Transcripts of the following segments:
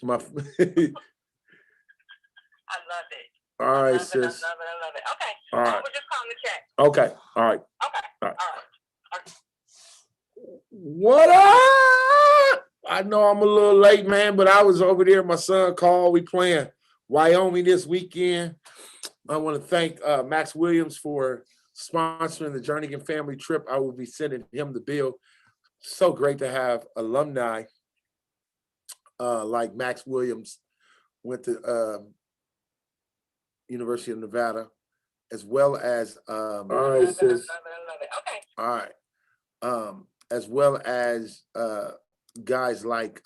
My I love it. all right, I sis. love it. I love it. Okay. All right. We're just calling to check. Okay. All right. Okay. All right. All right. What up? I know I'm a little late, man, but I was over there. My son called. We playing Wyoming this weekend. I want to thank Max Williams for sponsoring the Jernigan family trip. I will be sending him the bill. So great to have alumni like Max Williams went to University of Nevada, as well as all right, sis. I love it. Okay. All right. As well as guys like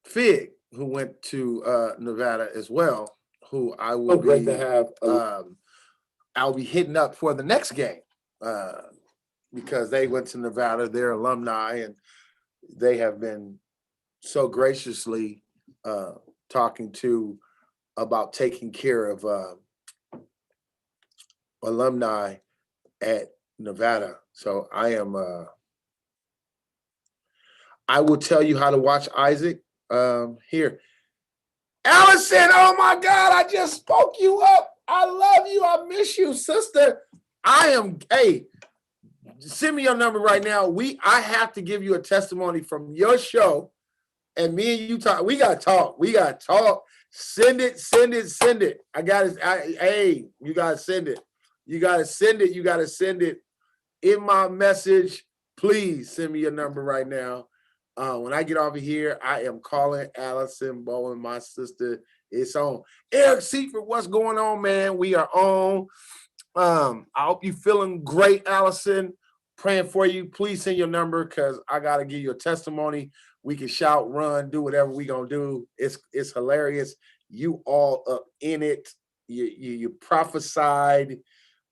Fig, who went to Nevada as well, who I will be great to have. I'll be hitting up for the next game because they went to Nevada, they're alumni, and they have been so graciously talking to about taking care of alumni at Nevada. So I am I will tell you how to watch Isaac here. Allison, oh my God, I just spoke you up. I love you. I miss you, sister. Hey, send me your number right now. I have to give you a testimony from your show. And me and you talk. We gotta talk. Send it. I got it. Hey, you gotta send it. You gotta send it in my message. Please send me your number right now. When I get over here, I am calling Allison Bowen, my sister. It's on. Eric Seifert, what's going on, man? We are on. I hope you're feeling great, Allison. Praying for you. Please send your number because I gotta give you a testimony. We can shout, run, do whatever we gonna do. It's hilarious. You all up in it. You prophesied.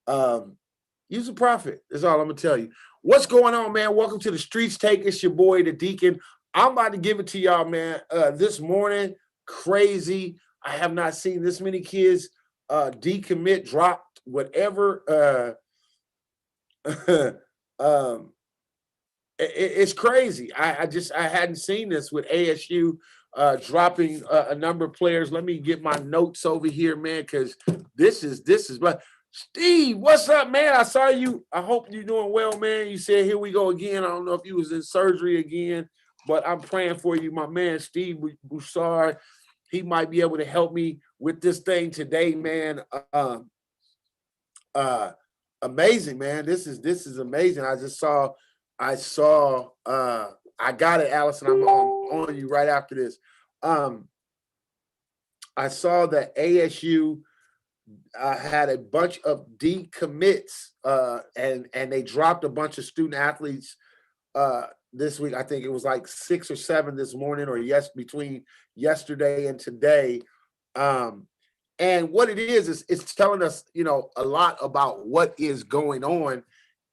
You's a prophet. That's all I'm gonna tell you. What's going on, man? Welcome to the Streets Take. It's your boy, the Deacon. I'm about to give it to y'all, man. This morning, crazy. I have not seen this many kids decommit, dropped, whatever. It's crazy. I hadn't seen this with ASU dropping a number of players. Let me get my notes over here, man, because this is. But Steve, what's up, man? I saw you. I hope you're doing well, man. You said here we go again. I don't know if you was in surgery again, but I'm praying for you, my man, Steve Bouchard. He might be able to help me with this thing today, man. Amazing, man. This is amazing. I got it, Allison. I'm on you right after this. I saw that ASU had a bunch of decommits and they dropped a bunch of student athletes this week. I think it was like 6 or 7 this morning, or between yesterday and today. And what it is it's telling us, a lot about what is going on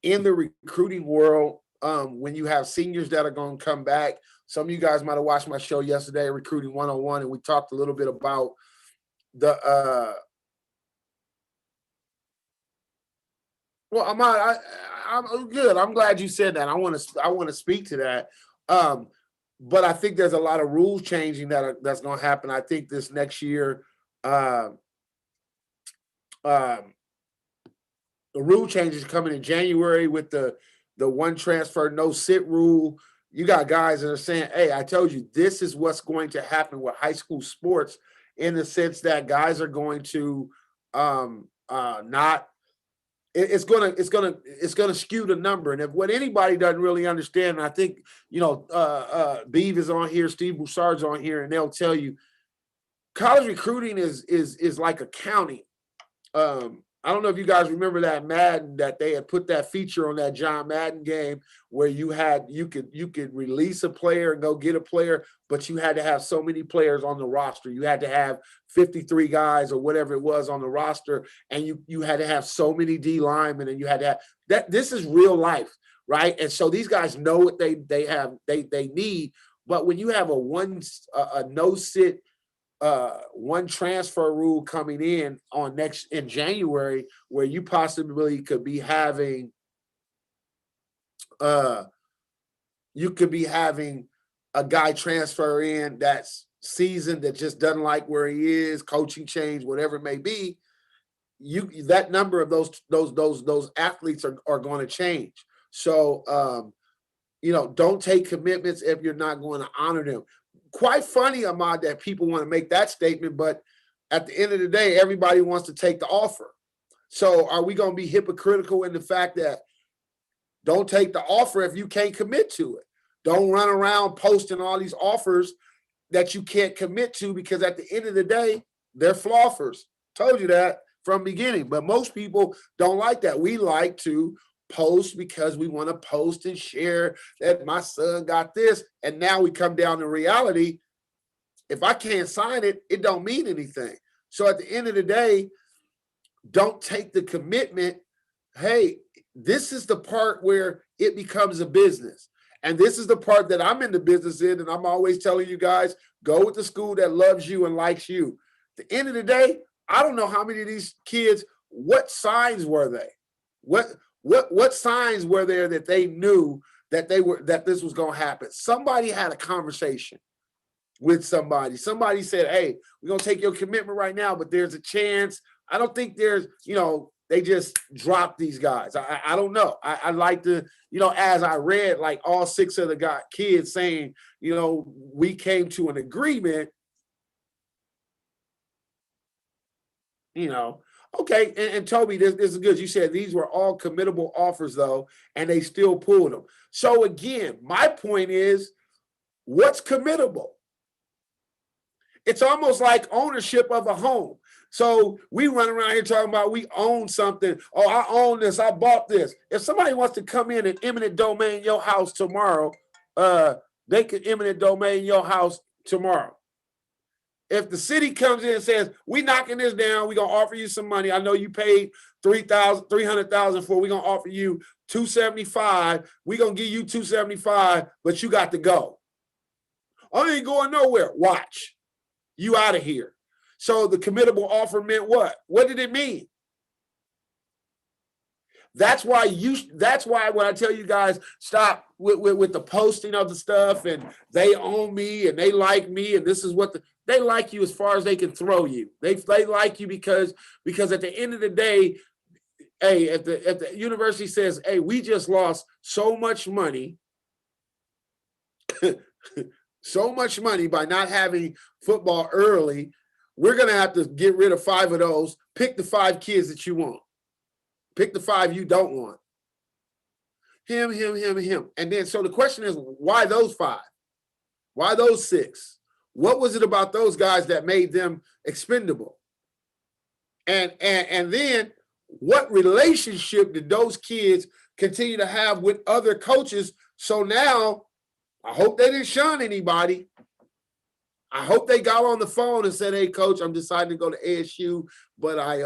in the recruiting world. When you have seniors that are going to come back. Some of you guys might have watched my show yesterday, Recruiting 101, and we talked a little bit about the well, I'm good. I'm glad you said that. I want to speak to that. But I think there's a lot of rules changing that's going to happen. I think this next year, the rule changes coming in January with the one transfer, no sit rule. You got guys that are saying, hey, I told you, this is what's going to happen with high school sports, in the sense that guys are going to not. It's gonna skew the number. And if what anybody doesn't really understand, and I think Beav is on here, Steve Bouchard's on here, and they'll tell you, college recruiting is like accounting. I don't know if you guys remember that Madden, that they had put that feature on that John Madden game where you could release a player and go get a player, but you had to have so many players on the roster. You had to have 53 guys or whatever it was on the roster, and you had to have so many D linemen, and you had to have that. This is real life, right? And so these guys know what they need. But when you have a no sit, one transfer rule coming in in January, where you possibly could be having a guy transfer in that's seasoned, that just doesn't like where he is, coaching change, whatever it may be, that number of those athletes are going to change. So don't take commitments if you're not going to honor them. Quite funny, Ahmad, that people want to make that statement, but at the end of the day, everybody wants to take the offer. So are we going to be hypocritical in the fact that don't take the offer if you can't commit to it? Don't run around posting all these offers that you can't commit to, because at the end of the day, they're floffers. Told you that from the beginning, but most people don't like that. We like to post because we want to post and share that my son got this, and now we come down to reality. If I can't sign it, it don't mean anything. So at the end of the day, don't take the commitment. Hey, this is the part where it becomes a business. And this is the part that I'm in the business in, and I'm always telling you guys, go with the school that loves you and likes you. At the end of the day, I don't know how many of these kids, what signs were they? What signs were there that they knew that this was going to happen? Somebody had a conversation with somebody. Somebody said, hey, we're going to take your commitment right now, but there's a chance. I don't think there's, they just dropped these guys. I don't know. I like to, as I read, like all 6 of the kids saying, we came to an agreement, okay. And Toby, this is good. You said these were all committable offers though, and they still pulled them. So again, my point is, what's committable? It's almost like ownership of a home. So we run around here talking about we own something. Oh, I own this. I bought this. If somebody wants to come in and eminent domain your house tomorrow, they can eminent domain your house tomorrow. If the city comes in and says, we knocking this down, we're going to offer you some money. I know you paid $300,000 for it. We're going to offer you $275,000. We're going to give you $275,000, but you got to go. I ain't going nowhere. Watch. You out of here. So the committable offer meant what? What did it mean? That's why when I tell you guys, stop with the posting of the stuff and they own me and they like me and this is what they like you as far as they can throw you. They like you because at the end of the day, hey, if the university says, hey, we just lost so much money, so much money by not having football early, we're going to have to get rid of 5 of those. Pick the 5 kids that you want. Pick the 5 you don't want. Him. And then, so the question is, why those 5? Why those 6? What was it about those guys that made them expendable? And then what relationship did those kids continue to have with other coaches? So now, I hope they didn't shun anybody. I hope they got on the phone and said, hey, coach, I'm deciding to go to ASU, but I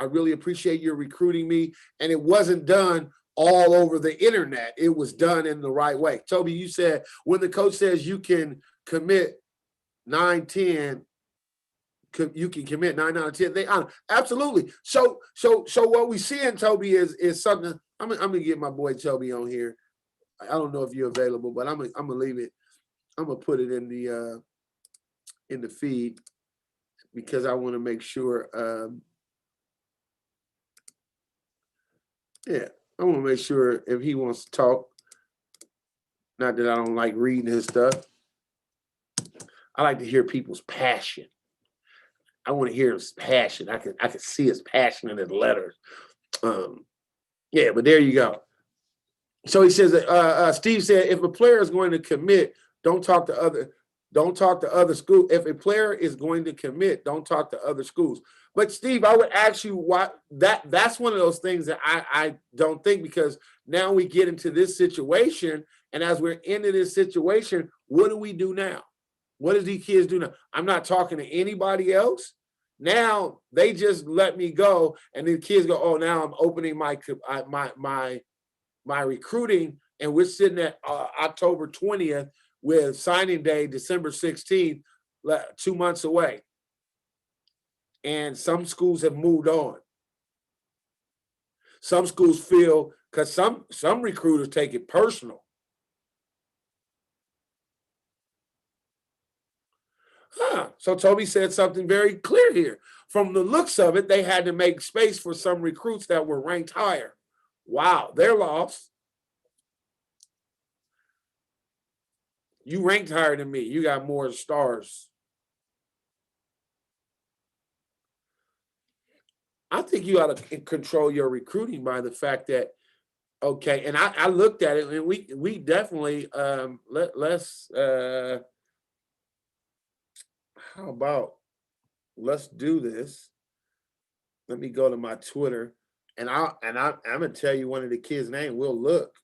really appreciate your recruiting me. And it wasn't done all over the internet. It was done in the right way. Toby, you said when the coach says you can commit 9, 10, you can commit 9 out of 10. They honor. Absolutely. So what we see in Toby is something. I'm gonna get my boy Toby on here. I don't know if you're available, but I'm gonna leave it. I'm gonna put it in the feed because I want to make sure. I want to make sure if he wants to talk. Not that I don't like reading his stuff. I like to hear people's passion. I want to hear his passion. I can see his passion in his letters. But there you go. So he says that Steve said, if a player is going to commit, don't talk to other schools. If a player is going to commit, don't talk to other schools. But Steve, I would ask you why that's one of those things that I don't think, because now we get into this situation, and as we're into this situation, what do we do now? What do these kids do now? I'm not talking to anybody else. Now they just let me go, and the kids go, oh, now I'm opening my recruiting, and we're sitting at October 20th with signing day, December 16th, 2 months away. And some schools have moved on. Some schools feel, because some recruiters take it personal. So Toby said something very clear here. From the looks of it, they had to make space for some recruits that were ranked higher. Wow, they're lost. You ranked higher than me. You got more stars. I think you ought to control your recruiting by the fact that, okay, and I looked at it, and we definitely let's how about let's do this. Let me go to my Twitter, and I'm gonna tell you one of the kids' name. We'll look.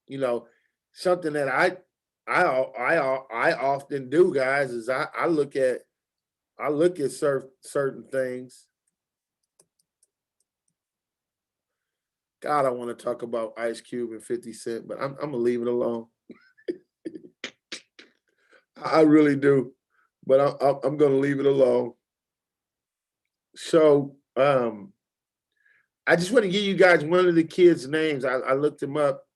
You know, something that I often do, guys, is I look at certain things. God, I want to talk about Ice Cube and 50 Cent, but I'm gonna leave it alone. I really do, but I'm gonna leave it alone. So I just want to give you guys one of the kids' names. I looked him up.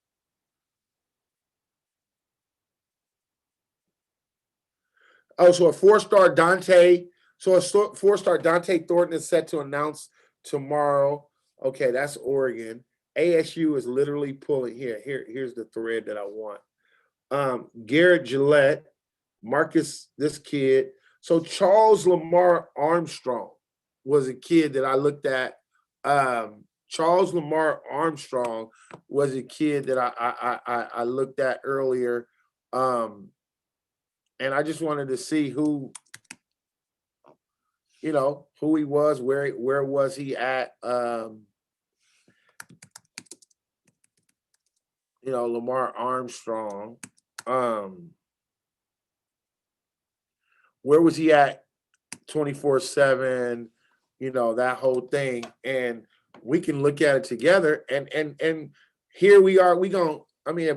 Oh, so a four-star Dante. So a four-star Dante Thornton is set to announce tomorrow. Okay, that's Oregon. ASU is literally pulling here's the thread that I want. Garrett Gillette, Marcus, this kid. So Charles Lamar Armstrong was a kid that I looked at. Charles Lamar Armstrong was a kid that I looked at earlier. And I just wanted to see who he was, where was he at? Lamar Armstrong. Where was he at 24/7? That whole thing. And we can look at it together. And here we are. If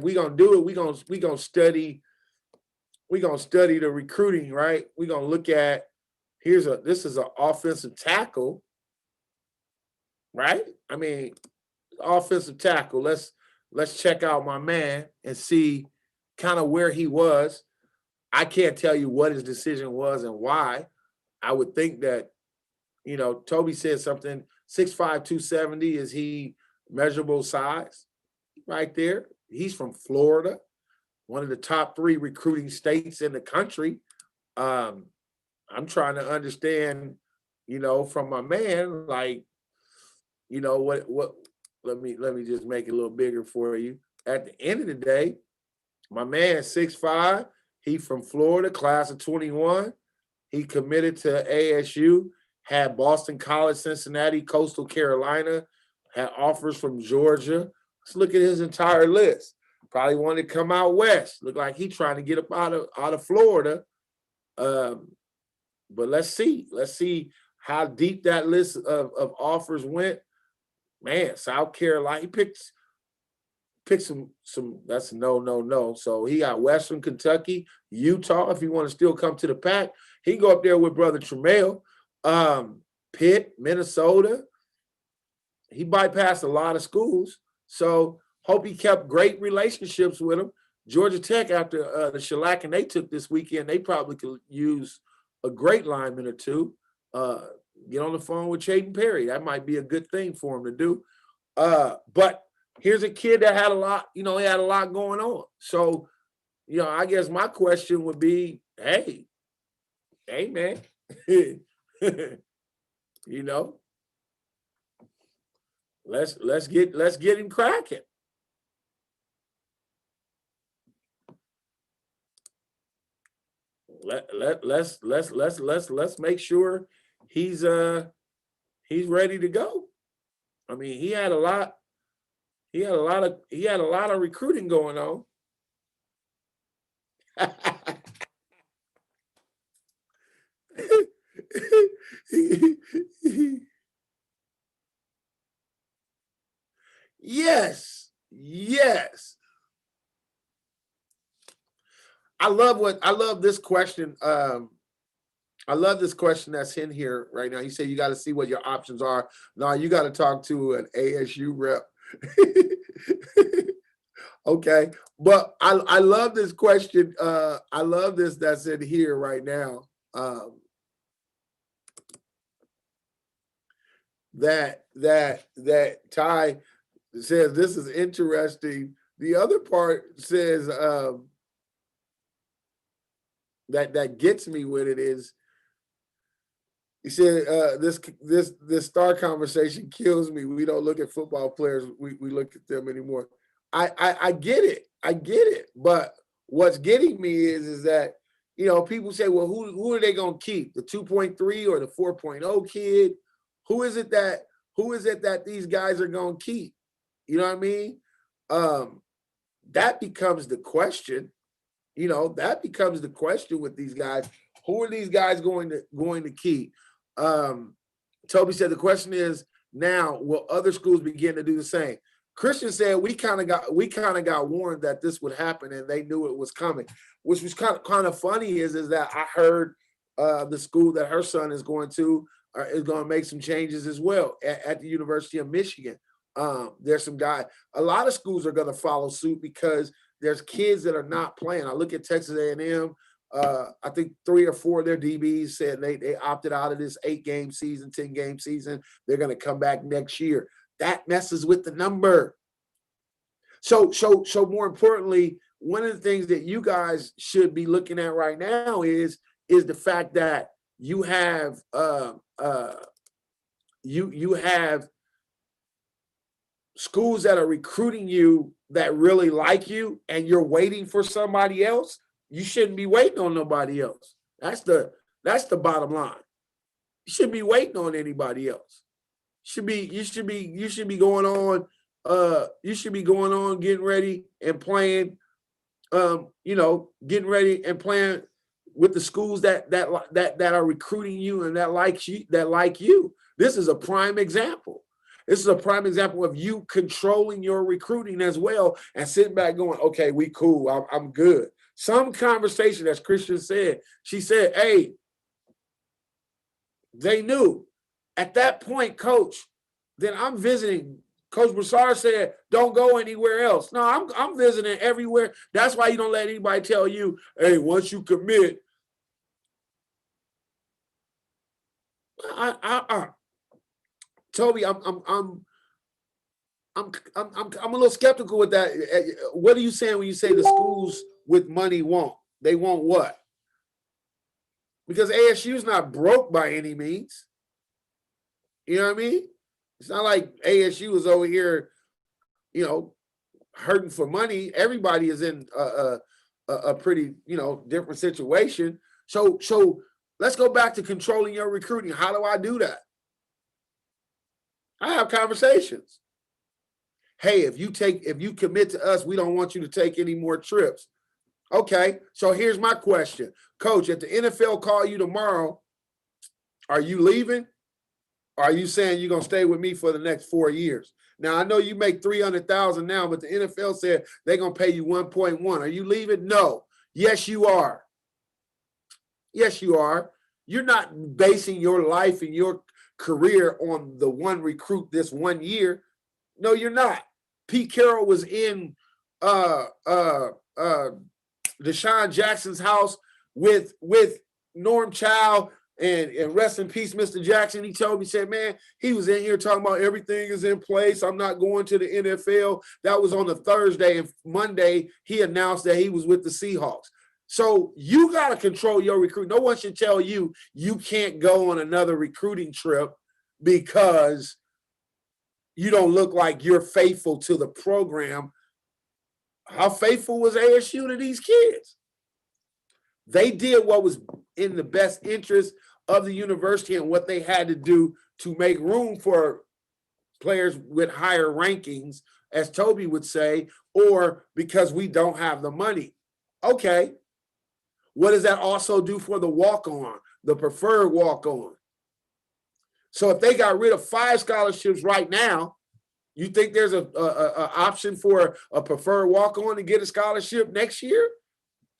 we're gonna do it, we gonna study. We're gonna study the recruiting, right? We're gonna look at this is an offensive tackle, right? Offensive tackle. Let's check out my man and see kind of where he was. I can't tell you what his decision was and why. I would think that, Toby said something, 6'5", 270, is he measurable size right there? He's from Florida, one of the top 3 recruiting states in the country. I'm trying to understand, from my man, like, what let me just make it a little bigger for you. At the end of the day, my man 6'5", he from Florida, class of 21. He committed to ASU, had Boston College, Cincinnati, Coastal Carolina, had offers from Georgia. Let's look at his entire list. Probably wanted to come out west. Look like he's trying to get up out of Florida. But let's see how deep that list of offers went. Man, South Carolina, he picked some. That's no. So he got Western Kentucky, Utah. If you want to still come to the pack, he can go up there with brother Tremel. Pitt, Minnesota. He bypassed a lot of schools. So hope he kept great relationships with them. Georgia Tech, after the shellacking they took this weekend, they probably could use a great lineman or two. Get on the phone with Chayton Perry. That might be a good thing for him to do. But here's a kid that had a lot, he had a lot going on. So, I guess my question would be, hey man, let's get him cracking. Let's make sure he's ready to go. He had a lot of recruiting going on. Yes. I love this question. I love this question that's in here right now. You say you got to see what your options are. No, you got to talk to an ASU rep. Okay. But I love this question. I love this that's in here right now. That Ty says this is interesting. The other part says that gets me with it is he said this star conversation kills me. We don't look at football players, we look at them anymore. I get it. I get it. But what's getting me is that people say, well, who are they gonna keep? The 2.3 or the 4.0 kid? Who is it that these guys are gonna keep? You know what I mean? That becomes the question. That becomes the question with these guys. Who are these guys going to keep? Toby said the question is now, will other schools begin to do the same? Christian said we kind of got warned that this would happen, and they knew it was coming. Which was kind of funny is that I heard the school that her son is going to make some changes as well at the University of Michigan. There's some guys. A lot of schools are going to follow suit because there's kids that are not playing. I look at Texas A&M. I think 3 or 4 of their DBs said they opted out of this 8-game season, 10-game season. They're going to come back next year. That messes with the number. So more importantly, one of the things that you guys should be looking at right now is the fact that you have you have schools that are recruiting you that really like you, and you're waiting for somebody else. You shouldn't be waiting on nobody else. That's the bottom line. You shouldn't be waiting on anybody else. You should be going on. You should be going on, getting ready and playing. Getting ready and playing with the schools that are recruiting you and that like you. This is a prime example. This is a prime example of you controlling your recruiting as well and sitting back going, okay, we cool. I'm good. Some conversation, as Christian said, she said, hey, they knew. At that point, coach, then I'm visiting. Coach Broussard said, don't go anywhere else. No, I'm visiting everywhere. That's why you don't let anybody tell you, hey, once you commit, Toby, I'm a little skeptical with that. What are you saying when you say the schools with money won't? They won't what? Because ASU's not broke by any means. You know what I mean? It's not like ASU is over here, hurting for money. Everybody is in a pretty, different situation. So let's go back to controlling your recruiting. How do I do that? I have conversations. Hey, if you commit to us, we don't want you to take any more trips. Okay, so here's my question. Coach, if the NFL call you tomorrow, are you leaving? Or are you saying you're going to stay with me for the next 4 years? Now, I know you make $300,000 now, but the NFL said they're going to pay you 1.1. Are you leaving? No. Yes, you are. Yes, you are. You're not basing your life and your career on the one recruit this 1 year. No, you're not. Pete Carroll was in Deshaun Jackson's house with Norm Chow and rest in peace, Mr. Jackson. He told me, said, man, he was in here talking about everything is in place. I'm not going to the NFL. That was on a Thursday, and Monday he announced that he was with the Seahawks. So you got to control your recruit. No one should tell you you can't go on another recruiting trip because you don't look like you're faithful to the program. How faithful was ASU to these kids? They did what was in the best interest of the university and what they had to do to make room for players with higher rankings, as Toby would say, or because we don't have the money. Okay. What does that also do for the walk-on, the preferred walk-on? So if they got rid of 5 scholarships right now, you think there's a option for a preferred walk-on to get a scholarship next year?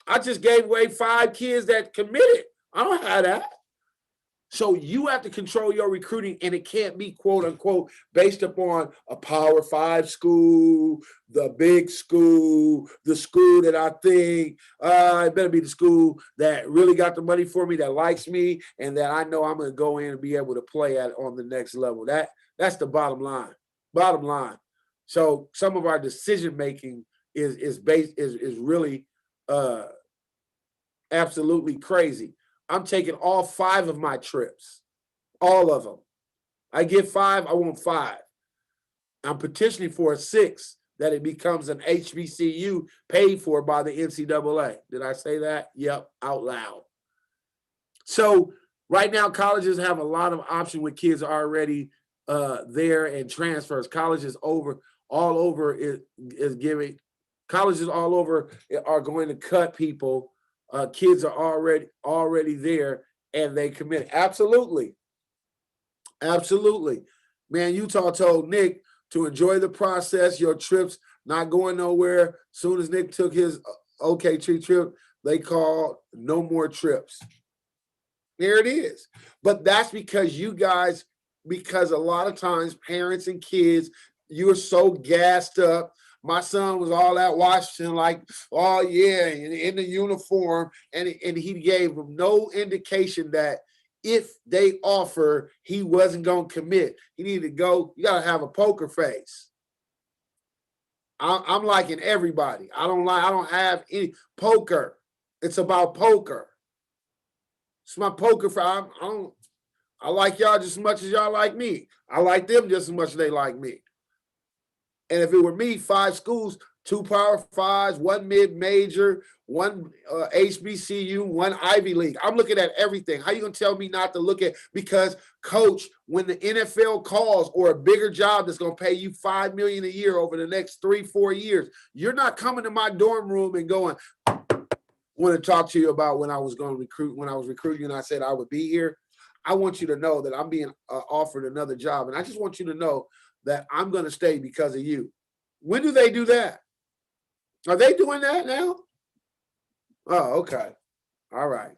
I just gave away 5 kids that committed. I don't have that. So you have to control your recruiting, and it can't be quote unquote based upon a Power 5 school, the big school, the school that I think it better be the school that really got the money for me, that likes me, and that I know I'm going to go in and be able to play at on the next level. That's the bottom line. Bottom line. So some of our decision making is really absolutely crazy. I'm taking all 5 of my trips, all of them. I get 5, I want 5. I'm petitioning for a 6th, that it becomes an HBCU paid for by the NCAA. Did I say that? Yep, out loud. So right now, colleges have a lot of option with kids already there and transfers. Colleges all over is giving. Colleges all over are going to cut people. Kids are already there and they commit. Absolutely. Man, Utah told Nick to enjoy the process, your trips, not going nowhere. Soon as Nick took his OKT trip, they called no more trips. There it is. But that's because because a lot of times parents and kids, you're so gassed up. My son was all at Washington, like, oh yeah, in the uniform, and he gave them no indication that if they offer, he wasn't going to commit. He needed to go. You got to have a poker face. I'm liking everybody. I don't have any poker. It's about poker. It's my poker face. I like y'all just as much as y'all like me. I like them just as much as they like me. And if it were me, 5 schools, 2 Power 5s, 1 mid-major, 1 HBCU, 1 Ivy League. I'm looking at everything. How you going to tell me not to look at? Because, coach, when the NFL calls or a bigger job that's going to pay you $5 million a year over the next 3-4 years, you're not coming to my dorm room and going, want to talk to you about when I was recruiting and I said I would be here. I want you to know that I'm being offered another job. And I just want you to know that I'm going to stay because of you. When do they do that? Are they doing that now? Oh, okay. All right.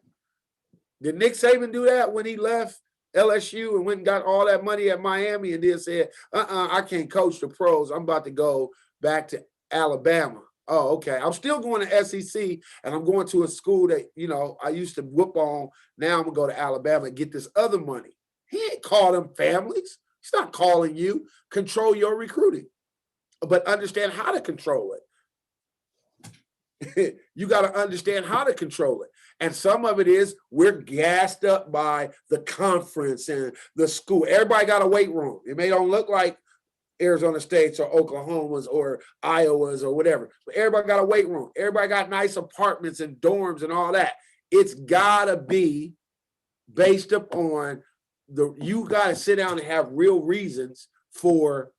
Did Nick Saban do that when he left LSU and went and got all that money at Miami and then said, I can't coach the pros. I'm about to go back to Alabama. Oh, okay. I'm still going to SEC and I'm going to a school that, I used to whoop on. Now I'm going to go to Alabama and get this other money. He ain't call them families. He's not calling you. Control your recruiting, but understand how to control it. You got to understand how to control it. And some of it is we're gassed up by the conference and the school. Everybody got a weight room. It may don't look like Arizona State's or Oklahoma's or Iowa's or whatever, but everybody got a weight room. Everybody got nice apartments and dorms and all that. It's got to be based upon you got to sit down and have real reasons for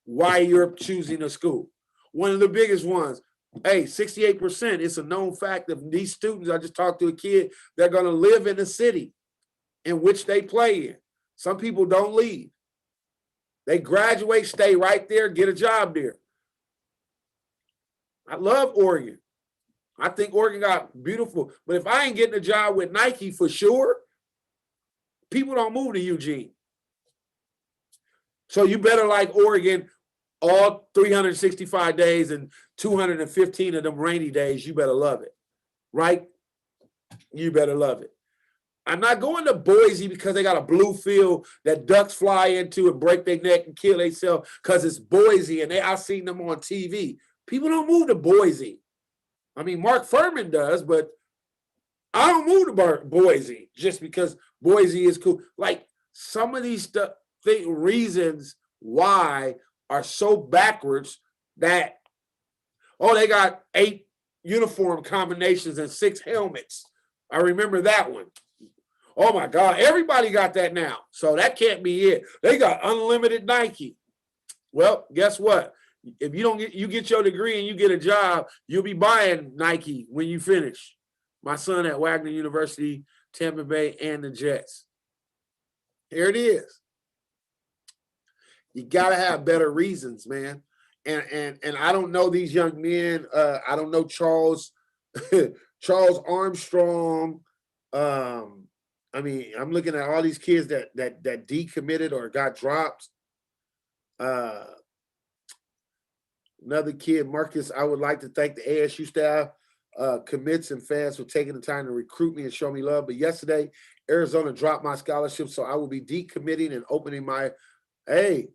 why you're choosing a school. One of the biggest ones, 68%, it's a known fact of these students. I just talked to a kid, they're going to live in the city in which they play in. Some people don't leave. They graduate, stay right there, get a job there. I love Oregon. I think Oregon got beautiful. But if I ain't getting a job with Nike for sure, people don't move to Eugene. So you better like Oregon all 365 days and 215 of them rainy days. You better love it, right? You better love it. I'm not going to Boise because they got a blue field that ducks fly into and break their neck and kill themselves because it's Boise and I've seen them on TV. People don't move to Boise. I mean, Mark Furman does, but I don't move to Boise just because Boise is cool. Like some of these reasons why are so backwards that, they got 8 uniform combinations and 6 helmets. I remember that one. Oh my God, everybody got that now. So that can't be it. They got unlimited Nike. Well, guess what? If you get your degree and you get a job, you'll be buying Nike when you finish. My son at Wagner University, Tampa Bay, and the Jets. Here it is. You got to have better reasons, man. And I don't know these young men. I don't know Charles Armstrong. I mean, I'm looking at all these kids that decommitted or got dropped. Uh, Another kid, Marcus. I would like to thank the ASU staff, commits, and fans for taking the time to recruit me and show me love. But yesterday, Arizona dropped my scholarship, so I will be decommitting and opening my. Hey,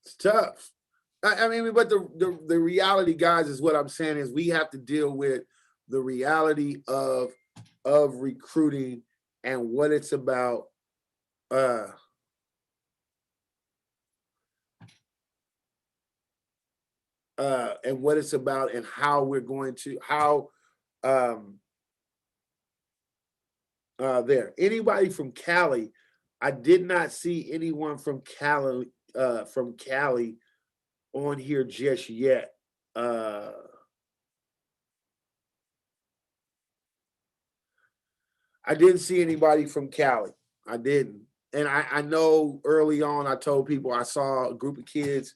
it's tough. I mean, but the reality, guys, is what I'm saying is we have to deal with the reality of recruiting and what it's about. Uh, and what it's about and how we're going to um there. Anybody from Cali? I did not see anyone from Cali on here just yet. I didn't see anybody from Cali. I didn't. And I know early on I told people I saw a group of kids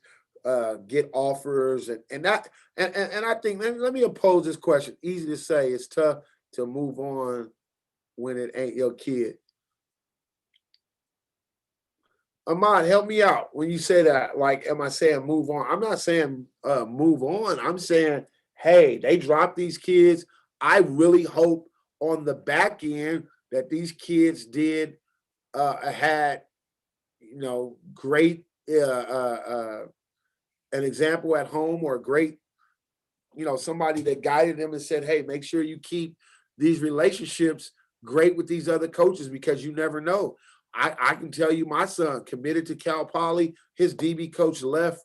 get offers and that and I think let me pose this question. Easy to say, it's tough to move on when it ain't your kid. Ahmad, help me out when you say that. Like, am I saying move on? I'm not saying move on. I'm saying, hey, they dropped these kids. I really hope on the back end that these kids had great an example at home or a great somebody that guided them and said, hey, make sure you keep these relationships great with these other coaches because you never know. I can tell you my son committed to Cal Poly. His DB coach left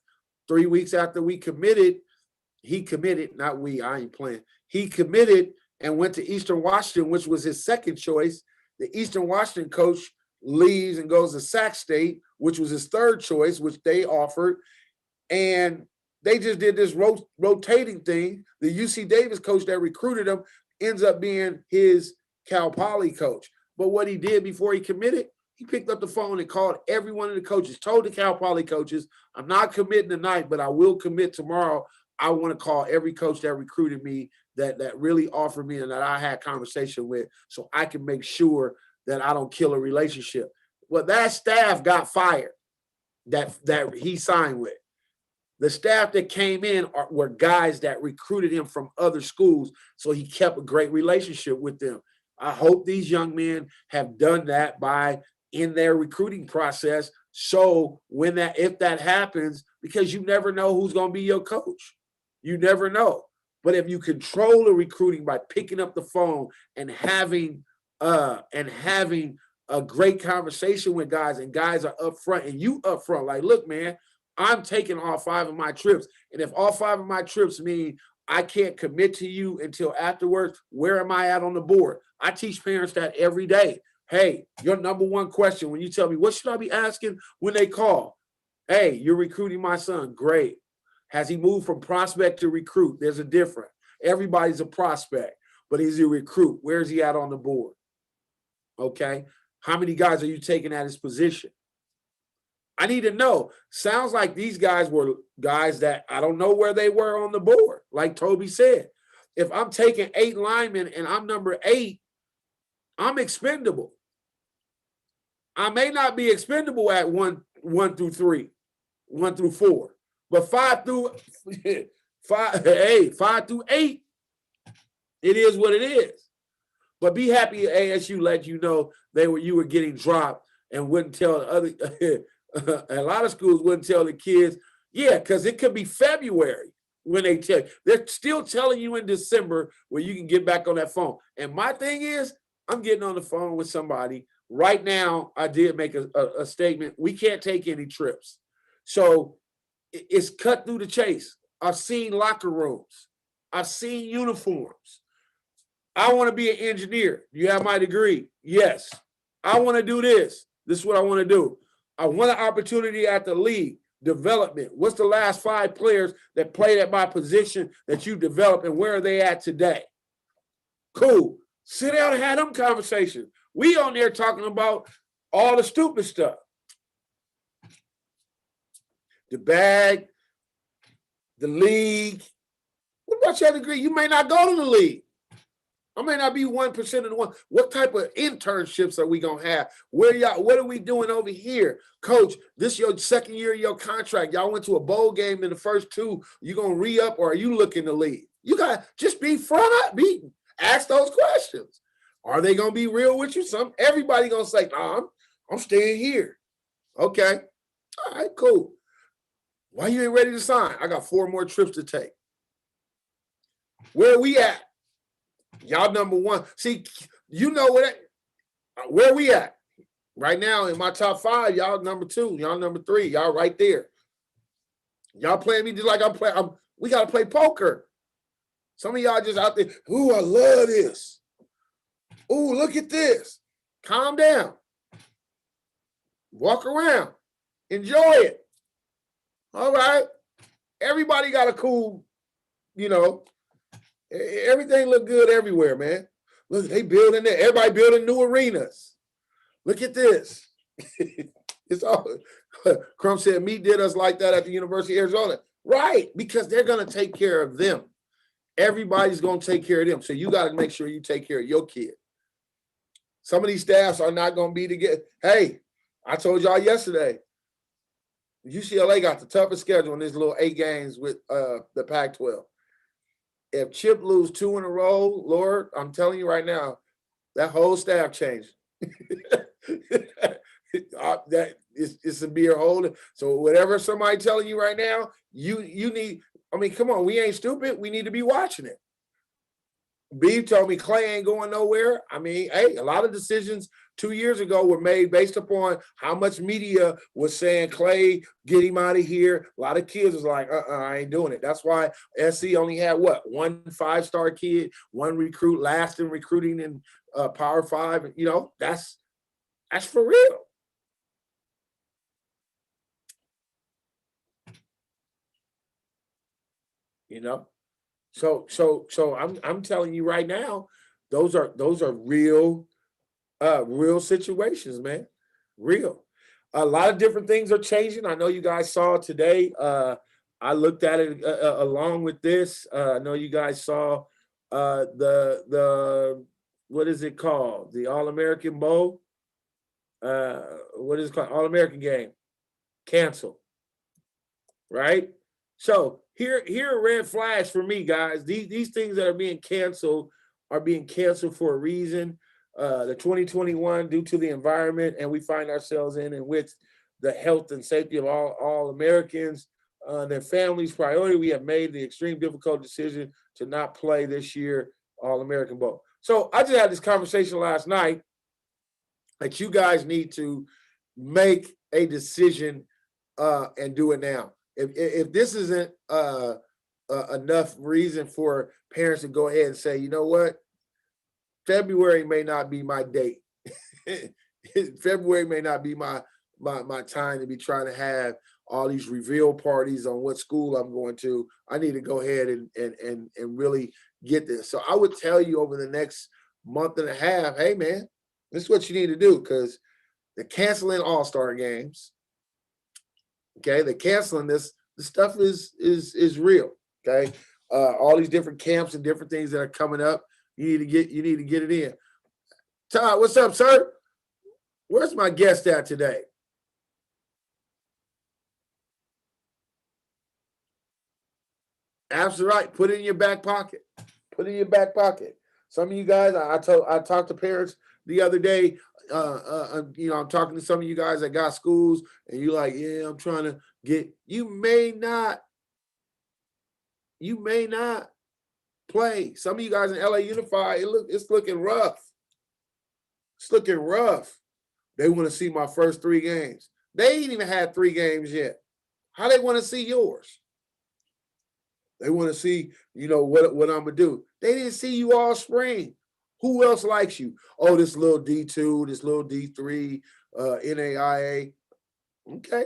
3 weeks after we committed. He committed, not we, I ain't playing. He committed and went to Eastern Washington, which was his second choice. The Eastern Washington coach leaves and goes to Sac State, which was his third choice, which they offered. And they just did this rotating thing. The UC Davis coach that recruited him ends up being his Cal Poly coach. But what he did before he committed, he picked up the phone and called every one of the coaches, told the Cal Poly coaches, I'm not committing tonight, but I will commit tomorrow. I want to call every coach that recruited me, that really offered me and that I had conversation with, so I can make sure that I don't kill a relationship. Well, that staff got fired that he signed with. The staff that came in were guys that recruited him from other schools, so he kept a great relationship with them. I hope these young men have done that in their recruiting process. So if that happens, because you never know who's going to be your coach. You never know. But if you control the recruiting by picking up the phone and having a great conversation with guys, and guys are upfront and you upfront, like, look, man, I'm taking all 5 of my trips. And if all 5 of my trips mean I can't commit to you until afterwards, where am I at on the board? I teach parents that every day. Hey, your number one question when you tell me, what should I be asking when they call? Hey, you're recruiting my son. Great. Has he moved from prospect to recruit? There's a difference. Everybody's a prospect, but he's a recruit. Where's he at on the board? Okay. How many guys are you taking at his position? I need to know. Sounds like these guys were guys that I don't know where they were on the board. Like Toby said, if I'm taking 8 linemen and I'm number 8, I'm expendable. I may not be expendable at 1 through 3, 1 through 4, but 5 through 8, it is what it is. But be happy ASU let you know you were getting dropped and wouldn't tell the other. A lot of schools wouldn't tell the kids, because it could be February when they tell you. They're still telling you in December where you can get back on that phone. And my thing is, I'm getting on the phone with somebody. Right now, I did make a statement. We can't take any trips. So it's cut through the chase. I've seen locker rooms. I've seen uniforms. I want to be an engineer. You have my degree? Yes. I want to do this. This is what I want to do. I want an opportunity at the league development. What's the last 5 players that played at my position that you developed, and where are they at today? Cool. Sit down and have them conversations. We on there talking about all the stupid stuff. The bag, the league. What about your degree? You may not go to the league. I may not be 1% of the one. What type of internships are we gonna have? Where y'all? What are we doing over here, Coach? This your second year of your contract. Y'all went to a bowl game in the first two. You gonna re-up, or are you looking to leave? You got just be front up, ask those questions. Are they gonna be real with you? Everybody gonna say, "Nah, I'm staying here." Okay, all right, cool. Why you ain't ready to sign? I got 4 more trips to take. Where we at? Y'all number one. See, you know where we at right now in my top 5. Y'all number 2. Y'all number 3. Y'all right there. Y'all playing me just like I'm playing. We gotta play poker. Some of y'all just out there. Ooh, I love this. Ooh, look at this. Calm down. Walk around. Enjoy it. All right. Everybody got a cool, everything look good everywhere, man. Look, they building there. Everybody building new arenas. Look at this. It's all Crump said, Meat did us like that at the University of Arizona. Right, because they're going to take care of them. Everybody's going to take care of them. So you got to make sure you take care of your kid. Some of these staffs are not going to be together. Hey, I told y'all yesterday, UCLA got the toughest schedule in these little 8 games with the Pac-12. If Chip lose 2 in a row, Lord, I'm telling you right now, that whole staff changed. That it's a beer holder. So whatever somebody telling you right now, you need. I mean, come on, we ain't stupid. We need to be watching it. B told me Clay ain't going nowhere. I mean, hey, a lot of decisions 2 years ago were made based upon how much media was saying, Clay, get him out of here. A lot of kids was like, I ain't doing it. That's why SC only had what? 1 5-star kid, 1 recruit, last in recruiting in Power 5. That's for real. So I'm telling you right now, those are real situations, man. Real. A lot of different things are changing. I know you guys saw today. I looked at it along with this. I know you guys saw the what is it called? The All-American Bowl. What is it called? All-American game. Cancel. Right? So here a red flags for me, guys. These things that are being canceled for a reason. The 2021 due to the environment and we find ourselves in with the health and safety of all Americans, their families' priority, we have made the extreme difficult decision to not play this year All-American Bowl. So I just had this conversation last night that you guys need to make a decision and do it now. If this isn't enough reason for parents to go ahead and say, you know what, February may not be my date. February may not be my time to be trying to have all these reveal parties on what school I'm going to. I need to go ahead and really get this. So I would tell you over the next month and a half, hey man, this is what you need to do, because they're canceling all-star games. Okay, they're canceling this. The stuff is real. Okay, all these different camps and different things that are coming up. You need to get it in. Todd, what's up, sir? Where's my guest at today? Absolutely right. Put it in your back pocket. Put it in your back pocket. Some of you guys, I talked to parents the other day. I'm talking to some of you guys that got schools, and you're like, yeah, I'm trying to get. You may not play. Some of you guys in LA Unified, it's looking rough. It's looking rough. They want to see my first 3 games. They ain't even had 3 games yet. How they want to see yours? They want to see, what I'm gonna do. They didn't see you all spring. Who else likes you? Oh, this little D2, this little D3, NAIA. Okay.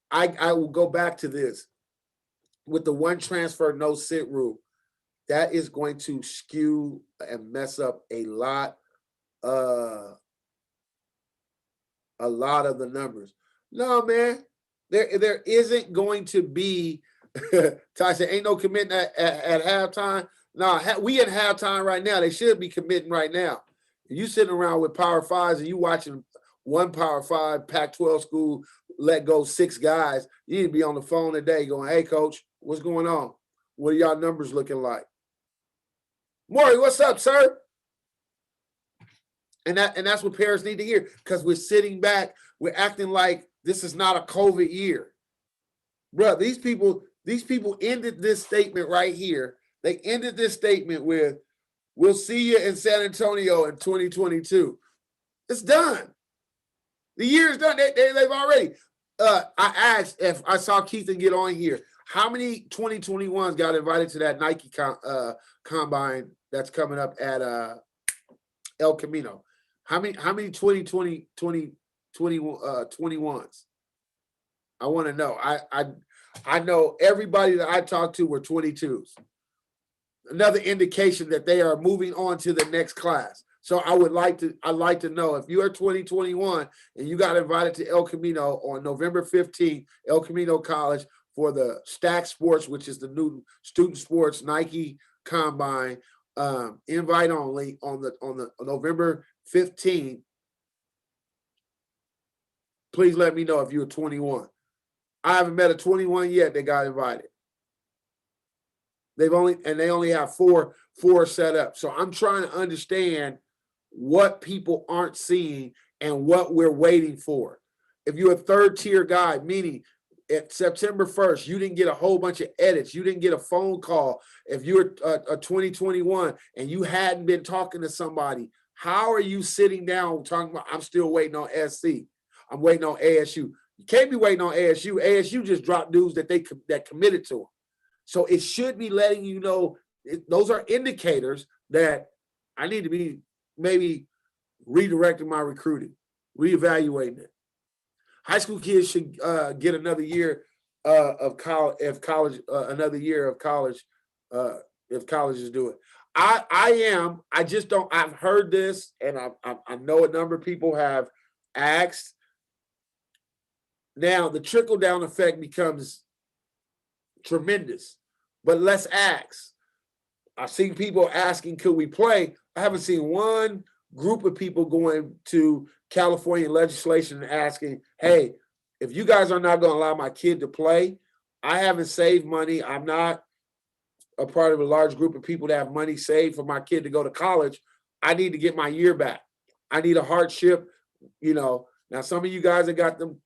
I will go back to this. With the 1 transfer, no sit rule, that is going to skew and mess up a lot of the numbers. No, man, there isn't going to be. Ty said, ain't no commitment at halftime. No, we at halftime right now. They should be committing right now. If you sitting around with Power Fives and you watching one Power Five Pac-12 school let go 6 guys, you need to be on the phone today going, "Hey, coach, what's going on? What are y'all numbers looking like?" Maury, what's up, sir? And that's what parents need to hear, because we're sitting back, we're acting like this is not a COVID year. Bro, these people ended this statement right here. They ended this statement with, "We'll see you in San Antonio in 2022. It's done. The year is done. They've already. I asked, if I saw Keithan get on here, how many 2021s got invited to that Nike combine that's coming up at El Camino? How many 21s? I want to know. I know everybody that I talked to were 22s. Another indication that they are moving on to the next class. So I'd like to know, if you are 2021 and you got invited to El Camino on November 15th, El Camino College, for the Stack Sports, which is the new student sports Nike combine, invite only on the November 15th. Please let me know if you're 21. I haven't met a 21 yet that got invited. They only have four set up. So I'm trying to understand what people aren't seeing and what we're waiting for. If you're a third tier guy, meaning at September 1st, you didn't get a whole bunch of edits, you didn't get a phone call. If you're a 2021 and you hadn't been talking to somebody, how are you sitting down talking about, "I'm still waiting on SC. I'm waiting on ASU"? You can't be waiting on ASU. ASU just dropped news that that committed to them. So it should be letting you know, those are indicators that I need to be maybe redirecting my recruiting, reevaluating it. High school kids should get another year of college, if colleges do it. I just don't. I've heard this, and I know a number of people have asked. Now the trickle down effect becomes tremendous, but let's ask. I've seen people asking, "Could we play?" I haven't seen one group of people going to California legislation and asking, "Hey, if you guys are not going to allow my kid to play, I haven't saved money. I'm not a part of a large group of people that have money saved for my kid to go to college. I need to get my year back. I need a hardship." Now some of you guys that got them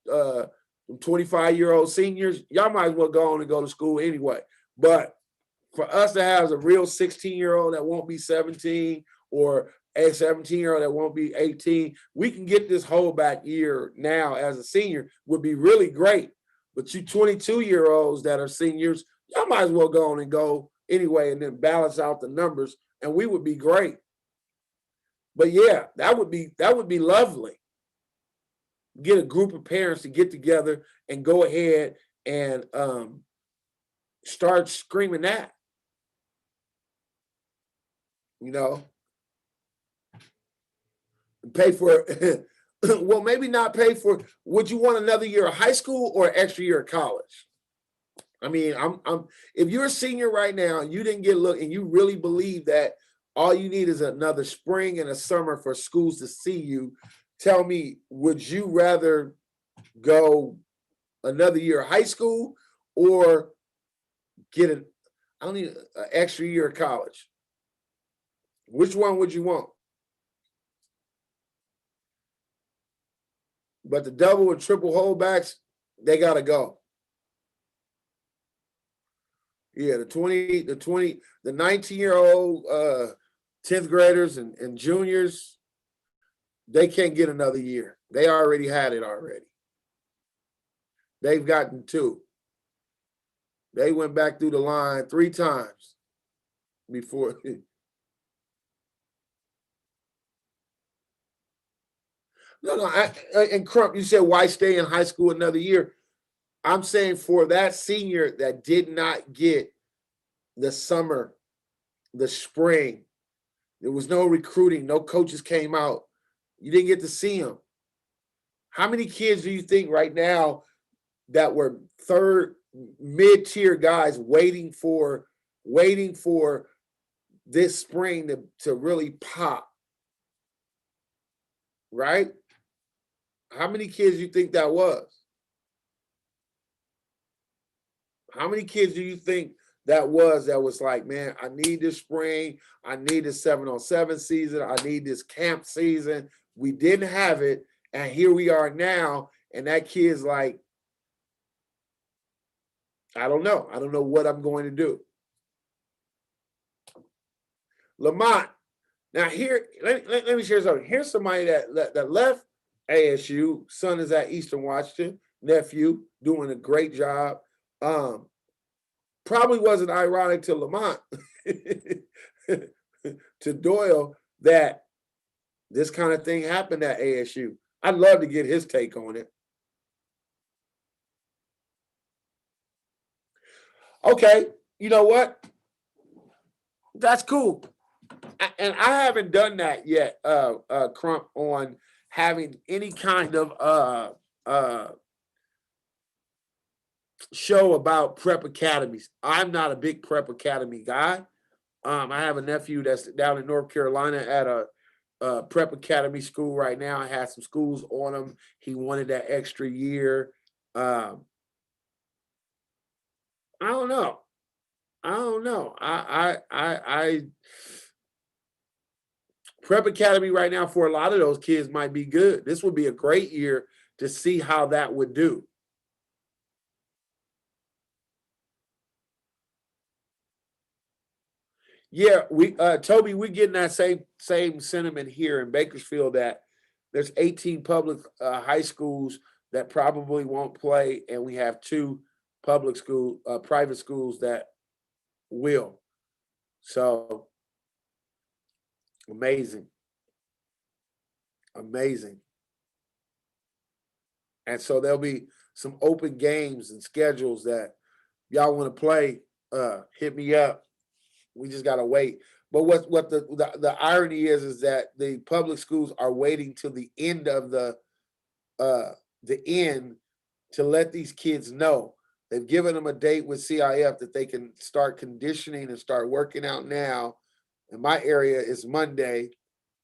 25-year-old seniors, y'all might as well go on and go to school anyway. But for us to have a real 16-year-old that won't be 17, or a 17-year-old that won't be 18, we can get this whole back year now as a senior, would be really great. But you 22-year-olds that are seniors, y'all might as well go on and go anyway, and then balance out the numbers, and we would be great. But yeah, that would be lovely. Get a group of parents to get together and go ahead and start screaming that. Pay for well, maybe not pay for. Would you want another year of high school or an extra year of college? I mean, if you're a senior right now and you didn't get a look, and you really believe that all you need is another spring and a summer for schools to see you, tell me, would you rather go another year of high school or get an extra year of college? Which one would you want? But the double and triple holdbacks, they got to go. Yeah, the 19-year-old 10th graders and juniors, they can't get another year. They already had it already. They've gotten 2. They went back through the line 3 times before. No. And Crump, you said, why stay in high school another year? I'm saying for that senior that did not get the summer, the spring, there was no recruiting, no coaches came out. You didn't get to see them. How many kids do you think right now that were third, mid-tier guys waiting for this spring to really pop, right? How many kids do you think that was? How many kids do you think that was like, man, I need this spring. I need this 7-on-7 season. I need this camp season. We didn't have it. And here we are now. And that kid's like, I don't know. I don't know what I'm going to do. Lamont. Now here, let me share something. Here's somebody that left ASU. Son is at Eastern Washington. Nephew doing a great job. Probably wasn't ironic to Lamont, to Doyle, that this kind of thing happened at ASU. I'd love to get his take on it. Okay, you know what? That's cool. And I haven't done that yet, Crump, on having any kind of show about prep academies. I'm not a big prep academy guy. I have a nephew that's down in North Carolina at a prep academy school right now. I had some schools on him. He wanted that extra year. I don't know. I prep academy right now for a lot of those kids might be good. This would be a great year to see how that would do. Yeah, we Toby, we're getting that same sentiment here in Bakersfield, that there's 18 public high schools that probably won't play, and we have 2 private schools that will. So amazing. And so there'll be some open games and schedules that y'all want to play. Hit me up. We just gotta wait. But what the irony is that the public schools are waiting till the end of the end to let these kids know. They've given them a date with CIF that they can start conditioning and start working out now. In my area, it's Monday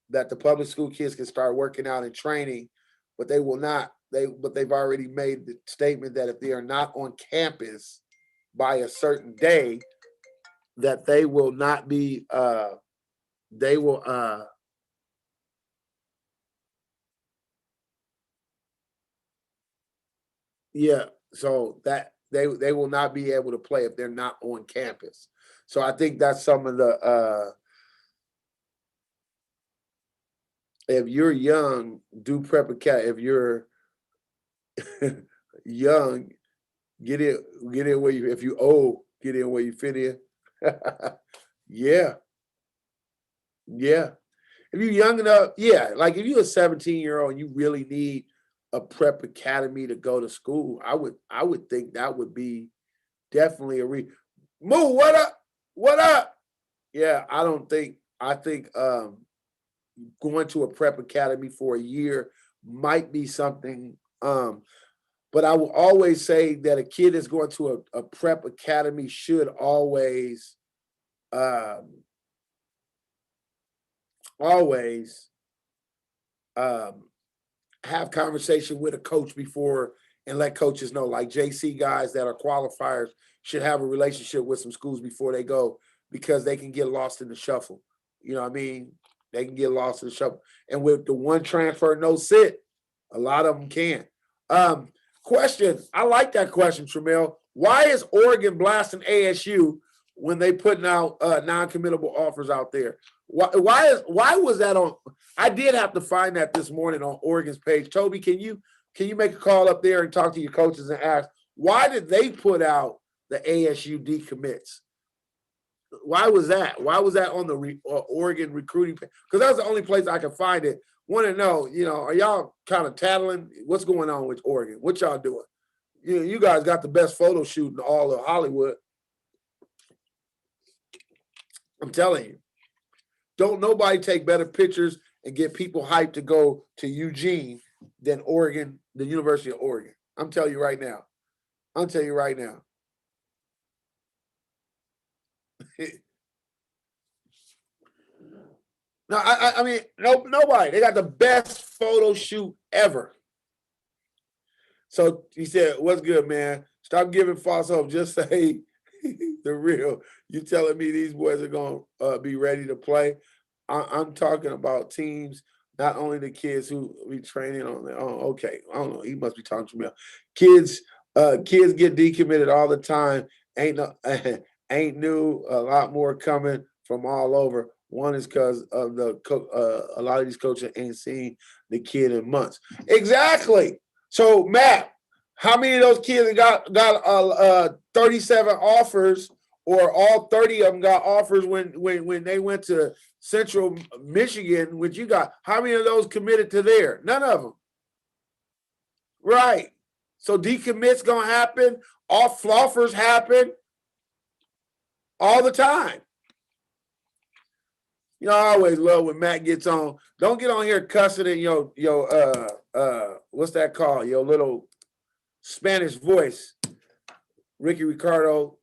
that the public school kids can start working out and training, but they will not. They've already made the statement that if they are not on campus by a certain day, that they will not be. They will. Yeah. So that they will not be able to play if they're not on campus. So I think that's some of the. If you're young, do prep academy. If you're young, get in where you. If you old, get in where you fit in. Yeah, yeah. If you're young enough, yeah. Like if you're a 17-year-old and you really need a prep academy to go to school, I would think that would be definitely a Moo, what up? What up? Yeah, I think going to a prep academy for a year might be something. But I will always say that a kid that's going to a prep academy should um, always have conversation with a coach before and let coaches know. Like JC guys that are qualifiers should have a relationship with some schools before they go, because they can get lost in the shuffle. You know what I mean? They can get lost in the shuffle. And with the one transfer, no sit, a lot of them can. Question. I like that question, Tramel. Why is Oregon blasting ASU when they putting out non-committable offers out there? Why was that on? I did have to find that this morning on Oregon's page. Toby, can you make a call up there and talk to your coaches and ask why did they put out the ASU decommits? Why was that? Why was that on the Oregon recruiting page? Because that was the only place I could find it. Want to know, are y'all kind of tattling? What's going on with Oregon? What y'all doing? You guys got the best photo shoot in all of Hollywood. I'm telling you. Don't nobody take better pictures and get people hyped to go to Eugene than Oregon, the University of Oregon. I'm telling you right now. No, I mean, nobody. They got the best photo shoot ever. So he said, "What's good, man? Stop giving false hope. Just say the real. You telling me these boys are gonna be ready to play? I'm talking about teams, not only the kids who be training on their own. Okay, I don't know. He must be talking to me. Kids, kids get decommitted all the time. Ain't no, ain't new. A lot more coming from all over. One is because of a lot of these coaches ain't seen the kid in months. Exactly. So Matt, how many of those kids got 37 offers, or all 30 of them got offers when they went to Central Michigan, which you got? How many of those committed to there? None of them. Right. So decommits gonna happen. Off floffers happen all the time. You know, I always love when Matt gets on. Don't get on here cussing in your what's that called? Your little Spanish voice. Ricky Ricardo.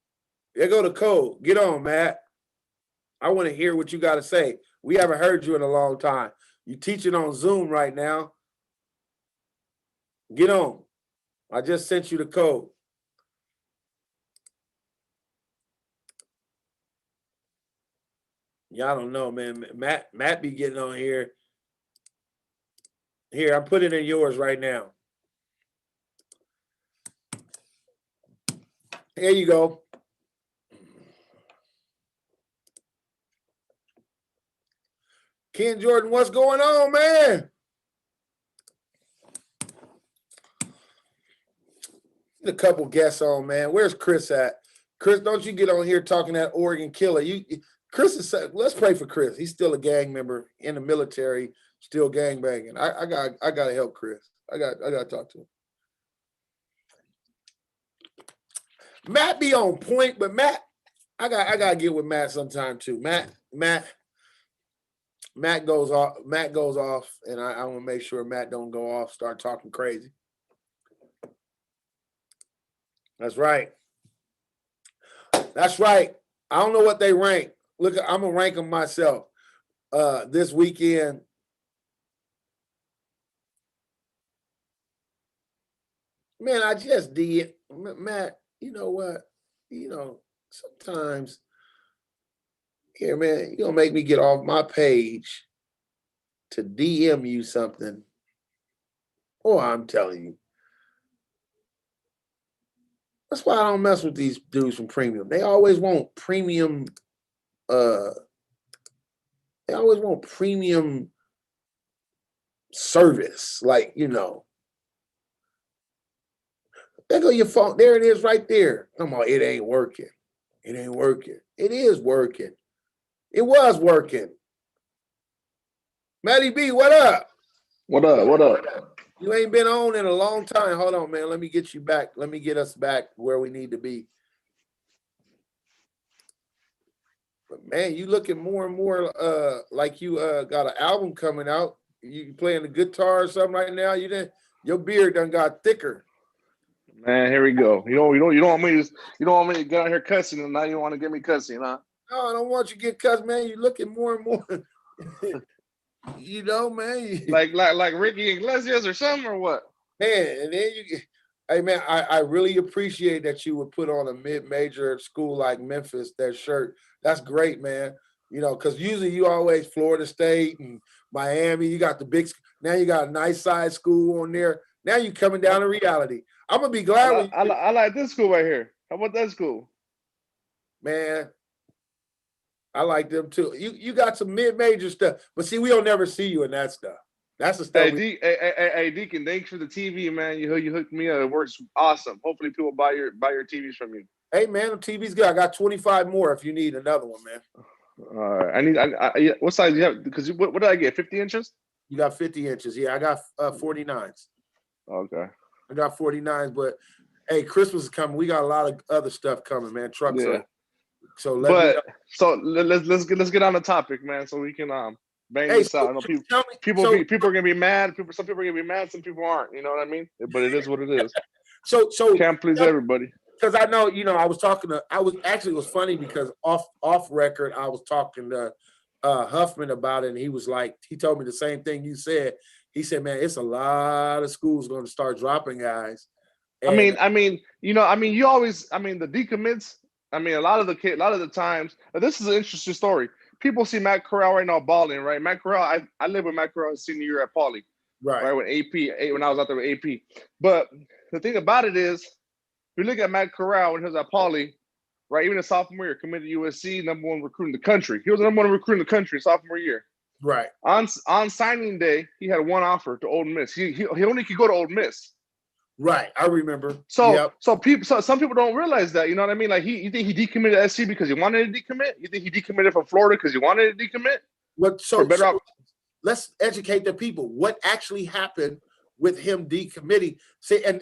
There go the code. Get on, Matt. I want to hear what you got to say. We haven't heard you in a long time. You teaching on Zoom right now. Get on. I just sent you the code. Yeah, I don't know, man. Matt be getting on here. Here, I'm putting it in yours right now. Here you go. Ken Jordan, what's going on, man? A couple guests on, man. Where's Chris at? Chris, don't you get on here talking that Oregon killer. Chris is. Let's pray for Chris. He's still a gang member in the military, still gang banging. I got to help Chris. I got to talk to him. Matt be on point, but Matt, I got to get with Matt sometime too. Matt goes off. Matt goes off, and I want to make sure Matt don't go off, start talking crazy. That's right. That's right. I don't know what they rank. Look, I'm gonna rank them myself this weekend. Man, I just did. Matt, you know what? You know, sometimes here, man, you're gonna make me get off my page to DM you something. Oh, I'm telling you. That's why I don't mess with these dudes from Premium. They always want premium. They always want premium service. Like, you know. There go your phone. There it is right there. Come on, it ain't working. It ain't working. It is working. It was working. Matty B, what up? What up? What up? You ain't been on in a long time. Hold on, man. Let me get you back. Let me get us back where we need to be. But man, you looking more and more like you got an album coming out. You playing the guitar or something right now? Your beard done got thicker. Man, here we go. You don't want me to get out here cussing, and now you want to get me cussing, huh? No, I don't want you to get cussed, man. You looking more and more. You know, man. Like Ricky Iglesias or something, or what? Man, and then hey man, I really appreciate that you would put on a mid-major school like Memphis, that shirt. That's great, man. You know, because usually you always Florida State and Miami, you got the big, now you got a nice size school on there. Now you coming down to reality. I'm gonna be glad I like this school right here. How about that school? Man, I like them too. You got some mid-major stuff, but see, we'll never see you in that stuff. That's the stuff. Hey, Deacon, thanks for the TV, man. You hooked me up. It works awesome. Hopefully, people buy your TVs from you. Hey, man, the TV's good. I got 25 more if you need another one, man. All right. What size do you have? Because what did I get? 50 inches? You got 50 inches. Yeah, I got 49s. Okay. I got 49s, but hey, Christmas is coming. We got a lot of other stuff coming, man. Trucks are. So let's get on the topic, man, so we can bang this out. I know people are gonna be mad. Some people are gonna be mad. Some people aren't. You know what I mean? But it is what it is. So can't please everybody. Because I know, I was talking to. It was funny because off record, I was talking to Huffman about it, and he was like, he told me the same thing you said. He said, man, it's a lot of schools going to start dropping guys. And You always, the decommits. A lot of the times. This is an interesting story. People see Matt Corral right now balling, right? Matt Corral, I lived with Matt Corral his senior year at Pauley, right? When I was out there with AP. But the thing about it is, if you look at Matt Corral when he was at Pauley, right? Even a sophomore year, committed to USC, number one recruit in the country. He was the number one recruit in the country sophomore year. Right. On signing day, he had one offer to Ole Miss. He only could go to Ole Miss. Right, I remember. So some people don't realize that. You know what I mean? Like you think he decommitted to SC because he wanted to decommit? You think he decommitted from Florida because he wanted to decommit? Let's educate the people. What actually happened with him decommitting? See, and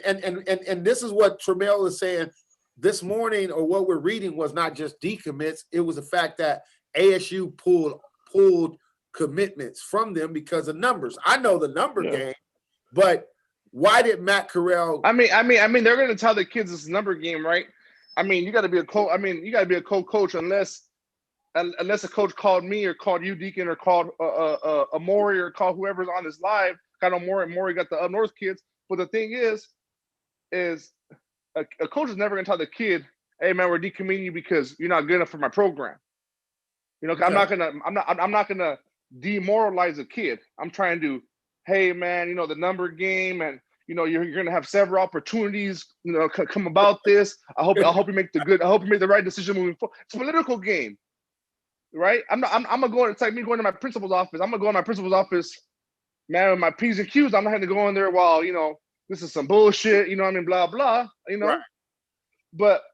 this is what Trammell is saying this morning, or what we're reading was not just decommits. It was the fact that ASU pulled commitments from them because of numbers. I know the number game, but why did Matt Corral? They're going to tell the kids it's a number game, right? You got to be a coach. You got to be a co-coach unless a coach called me or called you, Deacon, or called Amori or called whoever's on this live. Got Maury got the up north kids. But the thing is a coach is never going to tell the kid, "Hey man, we're decommitting you because you're not good enough for my program." Okay. I'm not gonna demoralize a kid. I'm trying to, hey man, the number game, and you're gonna have several opportunities, come about this. I hope you make the right decision moving forward. It's a political game, right? I'm gonna go. It's like me going to my principal's office. I'm gonna go in my principal's office, man, with my P's and Q's. I'm not gonna go in there while this is some bullshit. Blah blah. Right. But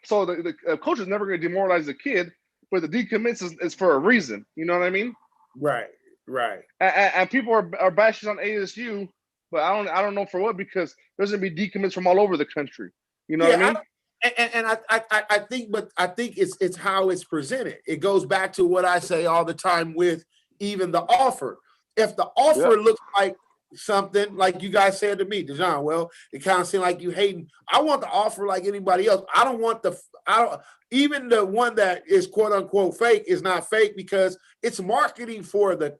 so the coach is never gonna demoralize the kid. But the decommits is for a reason. You know what I mean? Right. And people are bashing on ASU, but I don't know for what, because there's gonna be decommits from all over the country. You know what I mean? I think it's how it's presented. It goes back to what I say all the time with even the offer. If the offer looks like something like you guys said to me, Dejon, well, it kind of seemed like you hating. I want the offer like anybody else. Even the one that is quote unquote fake is not fake because it's marketing for the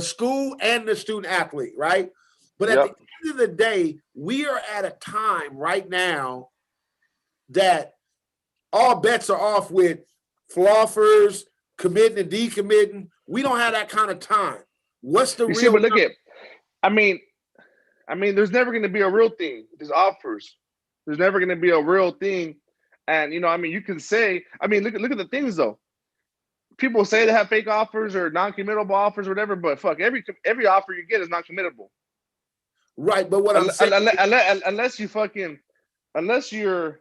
school and the student athlete, right? But at the end of the day, we are at a time right now that all bets are off with floffers, committing and decommitting. We don't have that kind of time. What's the real? But look at, there's never going to be a real thing. There's offers. There's never going to be a real thing. And, you can say, look at the things though. People say they have fake offers or non-committable offers or whatever, but fuck, every offer you get is non-committable. Right, but what I'm saying, unless you're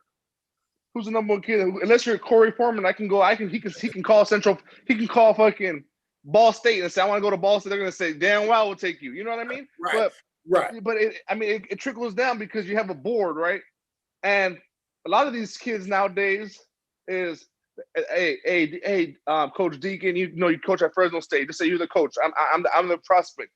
who's the number one kid, unless you're Corey Foreman, he can call fucking Ball State and say, I want to go to Ball State. They're gonna say, damn well, we'll take you. You know what I mean? Right. But it trickles down because you have a board, right? And a lot of these kids nowadays is, hey, Coach Deacon, you coach at Fresno State. Just say you're the coach. I'm the prospect.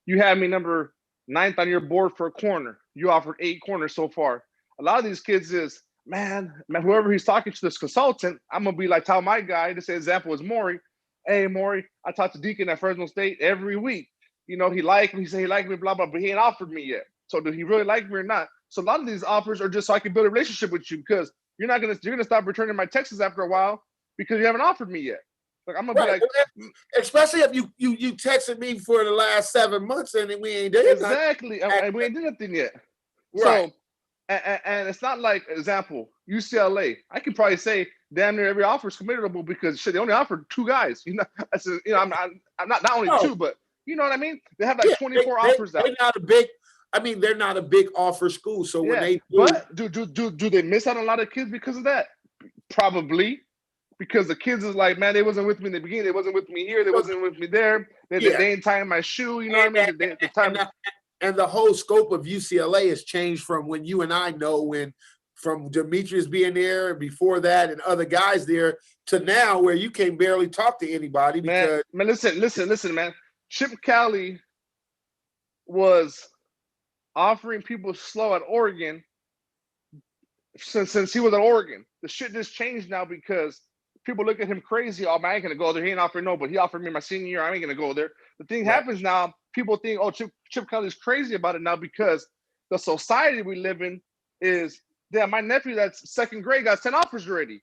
You have me number 9th on your board for a corner. You offered 8 corners so far. A lot of these kids is, man, whoever he's talking to, this consultant, I'm gonna be like, tell my guy. This example is Maury. Hey, Maury, I talk to Deacon at Fresno State every week. He liked me. He said he liked me, blah blah, but he ain't offered me yet. So do he really like me or not? So a lot of these offers are just so I can build a relationship with you, because you're gonna stop returning my texts after a while because you haven't offered me yet. Like I'm gonna be like, especially if you texted me for the last 7 months and we ain't did exactly, and we ain't did nothing yet. Right. So, and it's not like, example, UCLA. I could probably say damn near every offer is committable because shit, they only offered 2 guys. I'm not only 2, but you know what I mean. They have like 24 offers out. They're not a big offer school. So when they do they miss out on a lot of kids because of that? Probably. Because the kids is like, man, they wasn't with me in the beginning. They wasn't with me here. They wasn't with me there. They ain't tying my shoe. You know what I mean? And the whole scope of UCLA has changed from when you and I know from Demetrius being there and before that and other guys there to now where you can barely talk to anybody. Because man, listen, man. Chip Kelly was offering people slow at Oregon since he was at Oregon. The shit just changed now because people look at him crazy. Oh, man, I ain't gonna go there. He ain't offered no, but he offered me my senior year. I ain't gonna go there. The thing happens now. People think, oh, Chip Kelly's crazy about it now because the society we live in is. Yeah, my nephew that's second grade got 10 offers already.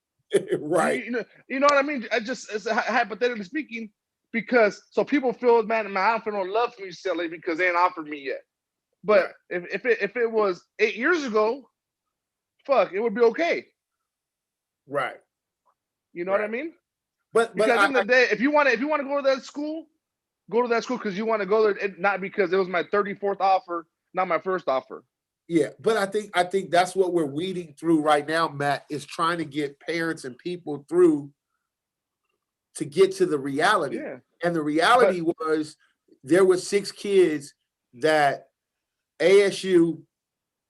Right. You know what I mean? I just, it's hypothetically speaking, because so people feel, man, I don't feel no love from UCLA because they ain't offered me yet. But if it was 8 years ago, fuck, it would be okay. Right. You know what I mean? But because at the end of the day, if you want to go to that school, go to that school because you want to go there, not because it was my 34th offer, not my first offer. Yeah, but I think that's what we're weeding through right now, Matt, is trying to get parents and people through to get to the reality. Yeah. And the reality was there were 6 kids that ASU,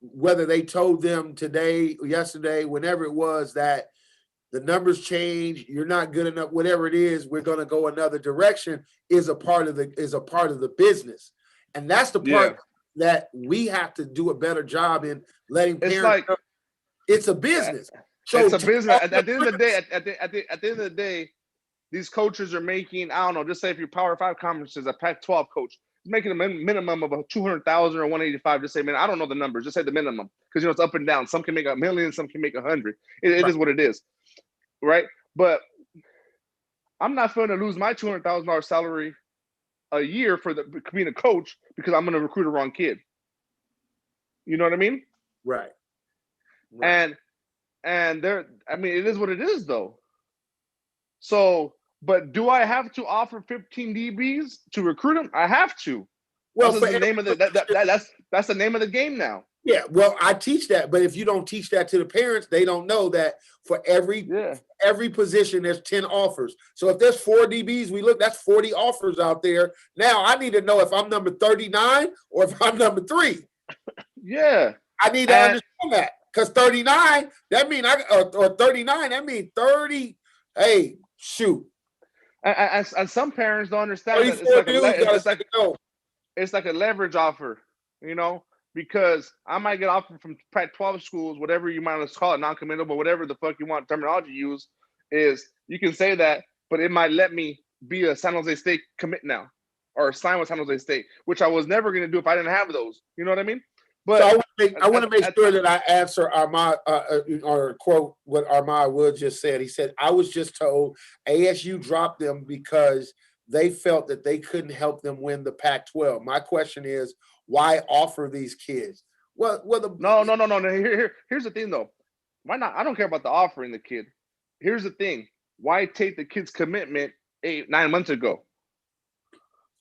whether they told them today or yesterday, whenever it was, that the numbers change, you're not good enough, whatever it is, we're going to go another direction, is a part of the business. And that's the part that we have to do a better job in letting parents know it's a business. So it's a business. At the end of the day, at the end of the day, these coaches are making, I don't know, just say if you're Power 5 conferences, a Pac-12 coach, making a minimum of a 200,000 or 185. Just say, man, I don't know the numbers. Just say the minimum because it's up and down. Some can make $1 million, some can make 100. It is what it is, right? But I'm not going to lose my $200,000 salary a year for being a coach because I'm going to recruit a wrong kid. You know what I mean? Right. And there, I mean, it is what it is, though. So, but do I have to offer 15 DBs to recruit them? I have to. Well, that's the name of that's the name of the game now. Yeah, well, I teach that, but if you don't teach that to the parents, they don't know that for every position there's 10 offers. So if there's 4 DBs, that's 40 offers out there. Now I need to know if I'm number 39 or if I'm number 3. Yeah, I need to understand that because 39 that mean or 39 that mean 30. Hey, shoot. And some parents don't understand that it's like a leverage offer, you know. Because I might get offered from Pac-12 schools, whatever you might call it, non-committal, but whatever the fuck you want terminology to use, is you can say that, but it might let me be a San Jose State commit now or sign with San Jose State, which I was never going to do if I didn't have those. You know what I mean? But so I want to make sure that I answer Armand or quote what Armand Wood just said. He said, I was just told ASU dropped them because they felt that they couldn't help them win the Pac-12. My question is, why offer these kids? Well, no. Here's the thing, though. Why not? I don't care about the offering the kid. Here's the thing. Why take the kid's commitment 8-9 months ago?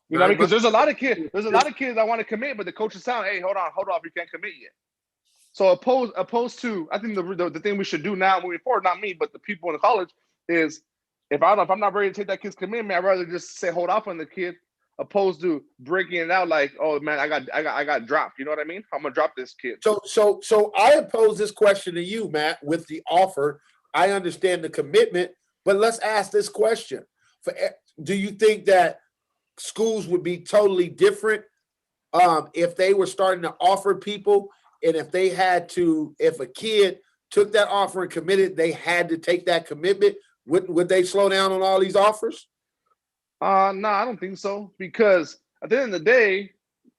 You know, because there's a lot of kids. There's a lot of kids that want to commit, but the coach is telling, "Hey, hold on, you can't commit yet." So opposed to, I think the thing we should do now moving forward, not me, but the people in the college, is if I'm not ready to take that kid's commitment, I'd rather just say hold off on the kid. Opposed to breaking it out like, oh man, I got dropped. You know what I mean? I'm gonna drop this kid. So I pose this question to you, Matt, with the offer. I understand the commitment, but let's ask this question: do you think that schools would be totally different if they were starting to offer people, and if a kid took that offer and committed, they had to take that commitment? Would they slow down on all these offers? No, I don't think so. Because at the end of the day,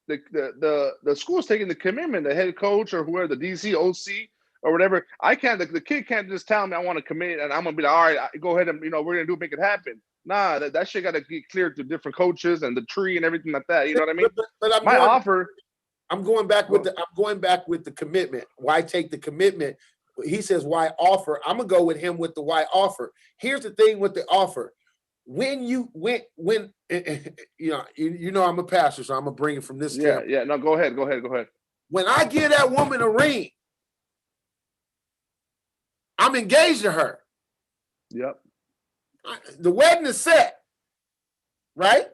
the school's taking the commitment, the head coach or whoever, the DC, OC, or whatever. I can't. The kid can't just tell me I want to commit and I'm gonna be like, all right, go ahead and we're gonna make it happen. Nah, that shit got to get cleared to different coaches and the tree and everything like that. You know what I mean? But I'm going back with the commitment. Why take the commitment? He says why offer. I'm gonna go with him with the why offer. Here's the thing with the offer. When you know I'm a pastor, so I'm gonna bring it from this camp. Yeah. No, go ahead. When I give that woman a ring, I'm engaged to her. Yep. The wedding is set, right?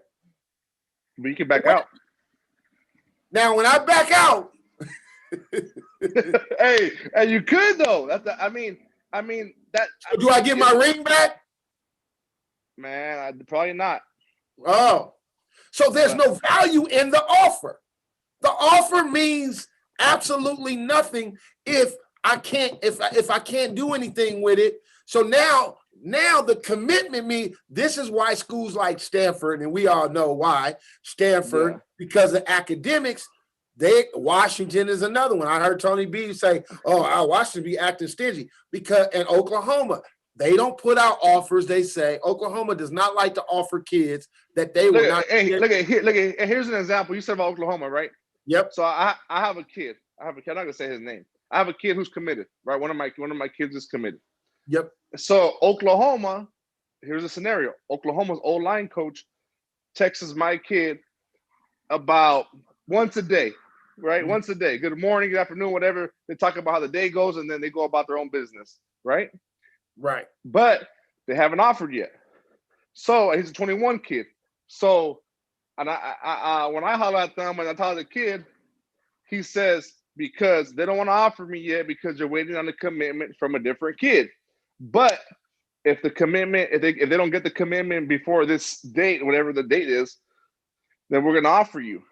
But you can back out. Now, when I back out, hey, you could though. I mean that. Do I get my ring back? Man, probably not. Oh, so there's no value in the offer. The offer means absolutely nothing if I can't do anything with it. So now Now the commitment this is why schools like Stanford, and we all know why Stanford, because of academics. Washington is another one. I heard Tony B say, "Oh, Washington be acting stingy," and Oklahoma, they don't put out offers. They say Oklahoma does not like to offer kids that they will not. Here's an example. You said about Oklahoma, right? Yep. So I have a kid. I'm not gonna say his name. I have a kid who's committed, right? One of my kids is committed. Yep. So Oklahoma, here's a scenario. Oklahoma's O-line coach texts my kid about once a day, right? Mm-hmm. Once a day. Good morning, good afternoon, whatever. They talk about how the day goes, and then they go about their own business, right? Right. But they haven't offered yet. So he's a 21 kid. So, and I when I holler at them and I tell the kid, he says, because they don't want to offer me yet because they're waiting on the commitment from a different kid. But if the commitment, if they don't get the commitment before this date, whatever the date is, then we're gonna offer you.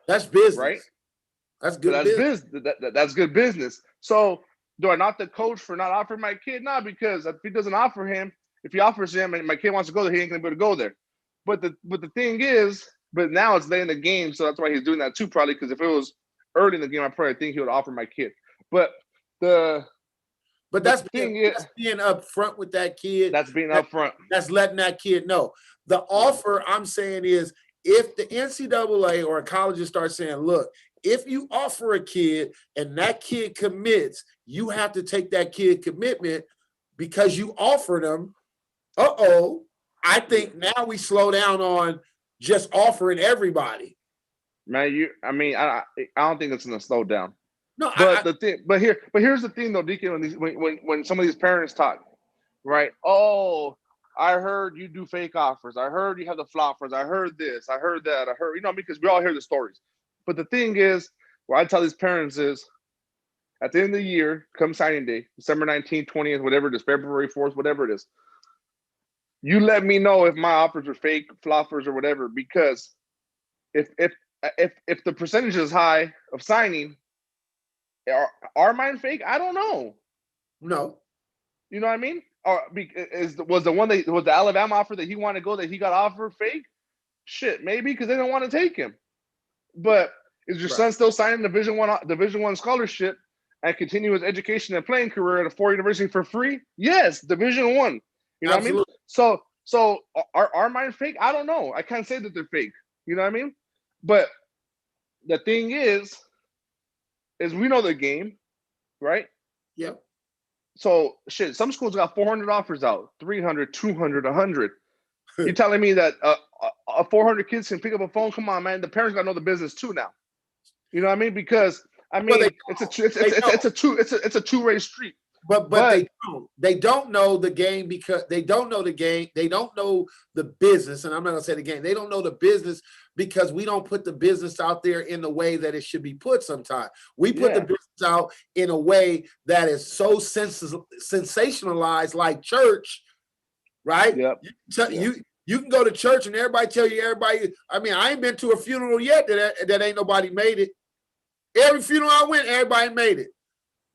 That's business, right? That's good business. That's good business. So do I knock the coach for not offering my kid? No, because if he doesn't offer him, if he offers him and my kid wants to go there, he ain't gonna be able to go there. But the thing is, but now it's late in the game, so that's why he's doing that too, probably, because if it was early in the game, I probably think he would offer my kid. But that's being upfront with that kid. That's being upfront. That's letting that kid know. The offer I'm saying is, if the NCAA or colleges start saying, look, if you offer a kid and that kid commits, you have to take that kid commitment because you offered them. I think now we slow down on just offering everybody. Man, I don't think it's gonna slow down. No, but here's the thing though, Deacon. When some of these parents talk, right? Oh, I heard you do fake offers. I heard you have the floppers. I heard this. I heard that. I heard, because we all hear the stories. But the thing is, what I tell these parents is, at the end of the year, come signing day, December 19th, 20th, whatever it is, February 4th, whatever it is, you let me know if my offers are fake, floppers, or whatever. Because if the percentage is high of signing, are mine fake? I don't know. No. You know what I mean? Or was the Alabama offer that he wanted to go that he got offered fake? Shit, maybe because they don't want to take him. But is your son still signing Division One scholarship and continue his education and playing career at a 4 university for free? Yes, Division One. You know Absolutely. What I mean? So are mine fake? I don't know. I can't say that they're fake. You know what I mean? But the thing is we know the game, right? Yep. So shit, some schools got 400 offers out, 300, 200, 100. You're telling me that 400 kids can pick up a phone? Come on, man. The parents got to know the business too now. You know what I mean? Because it's a two-way street. But they don't know the game because they don't know the game. They don't know the business. And I'm not gonna say the game. They don't know the business because we don't put the business out there in the way that it should be put sometimes. We put the business out in a way that is so sensationalized, like church, right? Yep. You can go to church and everybody tell you everybody. I mean, I ain't been to a funeral yet that ain't nobody made it. Every funeral I went, everybody made it.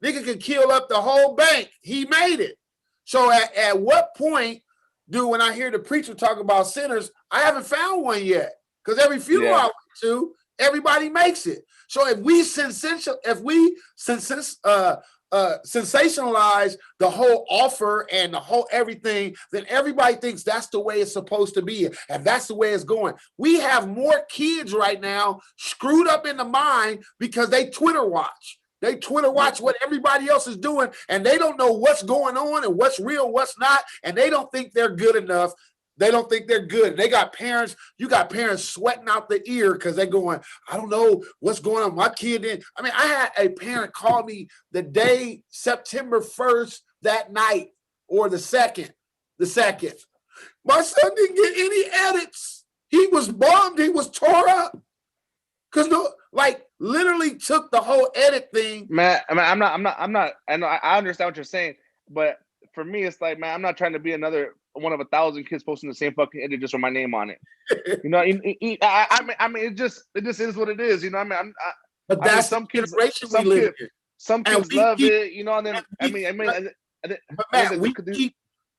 Nigga could kill up the whole bank. He made it. So at what point when I hear the preacher talk about sinners, I haven't found one yet. Because every funeral I went to, everybody makes it. So if we sensationalize the whole offer and the whole everything, then everybody thinks that's the way it's supposed to be. And that's the way it's going. We have more kids right now screwed up in the mind because they Twitter watch. They Twitter watch what everybody else is doing, and they don't know what's going on and what's real, what's not, and they don't think they're good enough. They don't think they're good. They got parents, you got parents sweating out the ear because they're going, I don't know what's going on. My kid didn't. I mean, I had a parent call me the day, September 1st, that night, or the second. My son didn't get any edits. He was bummed. He was tore up. Because literally took the whole edit thing. Man, I'm not. I know I understand what you're saying, but for me, it's like, man, I'm not trying to be another one of 1,000 kids posting the same fucking edit just with my name on it. You know, I mean, it just is what it is. You know, but that's some kids. Some kids love it. You know, and then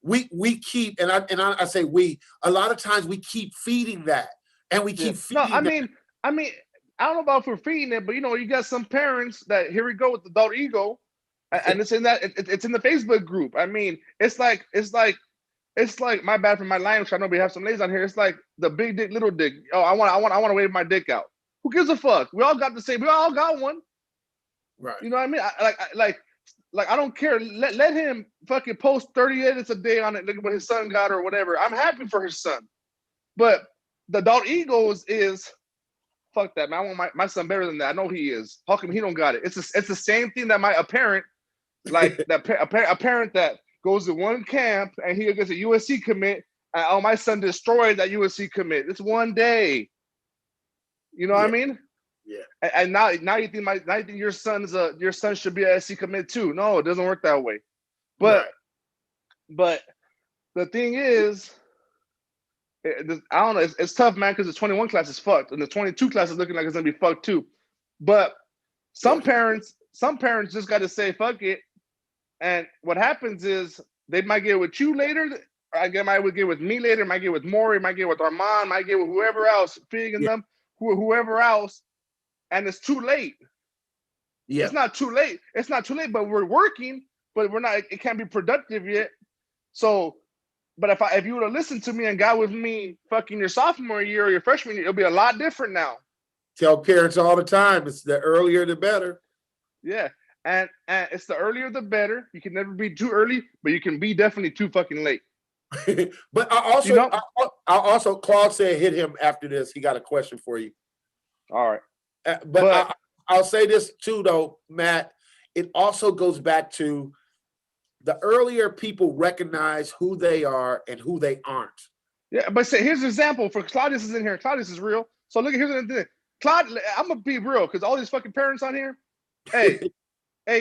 we keep, and I say we, a lot of times we keep feeding that, and we keep No, feeding that. I mean, I don't know about if we're feeding it, but you got some parents that here we go with the adult ego, and it's in that it's in the Facebook group. I mean, it's like my bad for my language. I know we have some ladies on here. It's like the big dick, little dick. Oh, I want to wave my dick out. Who gives a fuck? We all got the same. We all got one. Right. You know what I mean? I don't care. Let him fucking post 30 edits a day on it. Look at what his son got or whatever. I'm happy for his son, but the adult ego is fuck that, man. I want my son better than that. I know he is. How come he don't got it? It's the same thing that a parent a parent that goes to one camp and he gets a USC commit. And, oh, my son destroyed that USC commit. It's one day. You know what I mean? Yeah. And now you think your son should be a SC commit too. No, it doesn't work that way. But the thing is, I don't know. It's tough, man, because the 21 class is fucked, and the 22 class is looking like it's gonna be fucked too. But some parents just got to say fuck it. And what happens is they might get with you later. I might get with me later. Might get with Maury. Might get with Armand. Might get with whoever else, Fig and them, whoever else. And it's too late. Yeah, it's not too late. It's not too late. But we're working, but we're not. It can't be productive yet. So. But if you would have listened to me and got with me fucking your sophomore year or your freshman year, it'll be a lot different now. Tell parents all the time, it's the earlier the better. Yeah. And it's the earlier the better. You can never be too early, but you can be definitely too fucking late. But I also Claude said hit him after this. He got a question for you. All right. But I'll say this too, though, Matt. It also goes back to the earlier people recognize who they are and who they aren't. Yeah, but here's an example for Claudius is in here. Claudius is real. So look, here's the thing. Claude, I'm gonna be real because all these fucking parents on here. Hey,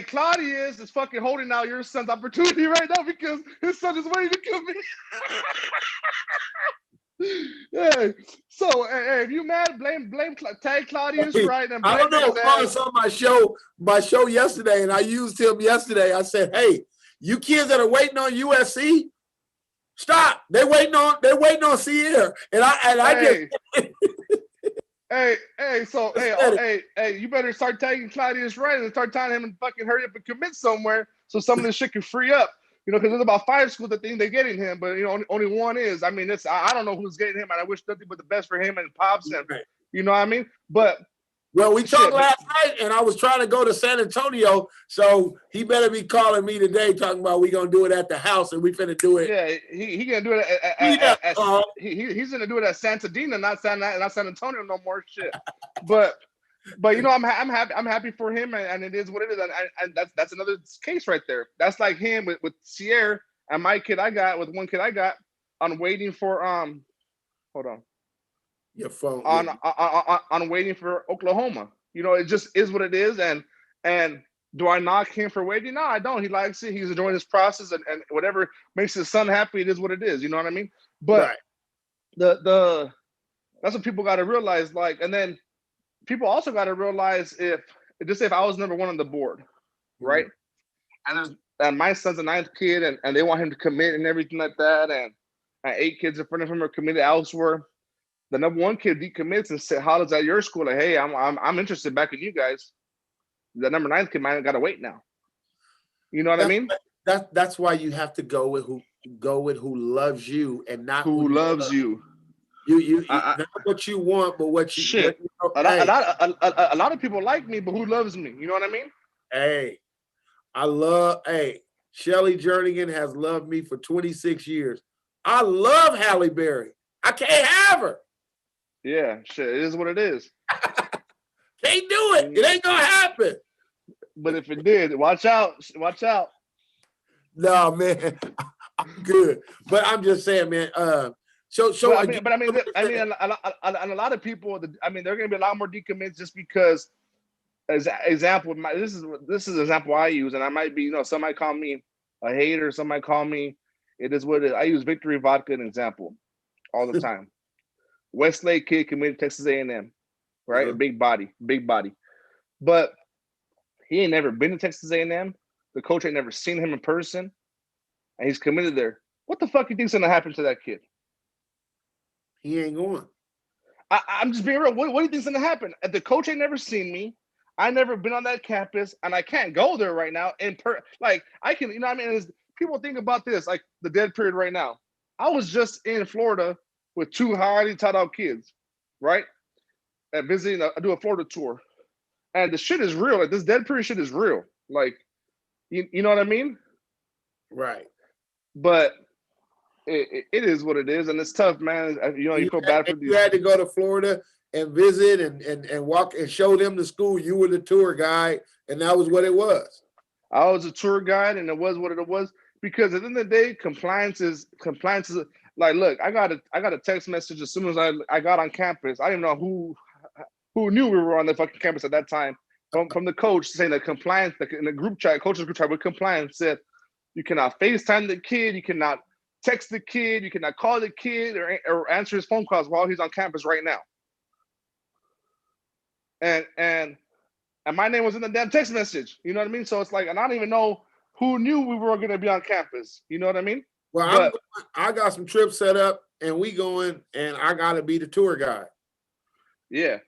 Claudius is fucking holding out your son's opportunity right now because his son is waiting to come in. Yeah. So hey, if you mad, blame tag Claudius, right? And I don't know. Claude saw my show yesterday, and I used him yesterday. I said, hey. You kids that are waiting on USC, stop. They're waiting on Sierra. Hey, you better start tagging Claudius right and start telling him and fucking hurry up and commit somewhere so some of this shit can free up. Because there's about 5 schools that think they're getting him, but only one is. I mean, I don't know who's getting him, and I wish nothing but the best for him and Pops and you know what I mean? But well, we talked last night, and I was trying to go to San Antonio, so he better be calling me today talking about we gonna do it at the house, and we finna do it. Yeah, he gonna do it he's gonna do it at Santadena, not San Antonio no more shit. But I'm happy for him, and it is what it is, and that's another case right there. That's like him with Sierra and one kid I got on waiting for hold on. Your phone on waiting for Oklahoma. It just is what it is. And do I knock him for waiting? No, I don't. He likes it. He's enjoying this process, and whatever makes his son happy, it is what it is. You know what I mean? But that's what people got to realize. And then people also got to realize if I was number 1 on the board, right? And my son's a 9th kid, and they want him to commit and everything like that, and 8 kids in front of him are committed elsewhere. The number 1 kid decommits and said, "Hollers at your school, like, hey, I'm interested back in you guys." The number 9 kid might have got to wait now. You know what I mean? That's why you have to go with who loves you and not who loves you. Not what you want, but what you. Shit. A lot of people like me, but who loves me? You know what I mean? Hey, Shelly Jernigan has loved me for 26 years. I love Halle Berry. I can't have her. Yeah, shit. It is what it is. Can't do it. It ain't gonna happen. But if it did, watch out. Watch out. No, man, I'm good. But I'm just saying, man. A lot of people. There are gonna be a lot more decommits just because. As example, this is an example I use, and I might be, some might call me a hater, some might call me. It is what it is. I use Victory Vodka an example all the time. Westlake kid committed Texas A&M, right? Mm-hmm. Big body. But he ain't never been to Texas A&M. The coach ain't never seen him in person, and he's committed there. What the fuck you think's gonna happen to that kid? He ain't going. I'm just being real. What do you think's gonna happen? The coach ain't never seen me. I never been on that campus, and I can't go there right now. Like I can, you know what I mean? People think about this, like the dead period right now. I was just in Florida with two highly taught out kids, right? And visiting, I do a Florida tour, and the shit is real. Like this dead period shit is real. Like, you know what I mean? Right. But it is what it is, and it's tough, man. You know, you feel bad for You these. had to go to Florida and visit and walk and show them the school. You were the tour guide, and that was what it was. I was a tour guide, and it was what it was. Because at the end of the day, compliance is like, look, I got a text message as soon as I got on campus. I didn't know who knew we were on the fucking campus at that time from the coach saying that compliance, like in the group chat, coaches group chat with compliance said you cannot FaceTime the kid, you cannot text the kid, you cannot call the kid or answer his phone calls while he's on campus right now. And my name was in the damn text message. You know what I mean? So it's like, and I don't even know who knew we were going to be on campus. You know what I mean? Well, I got some trips set up, and we going, and I got to be the tour guide. Yeah,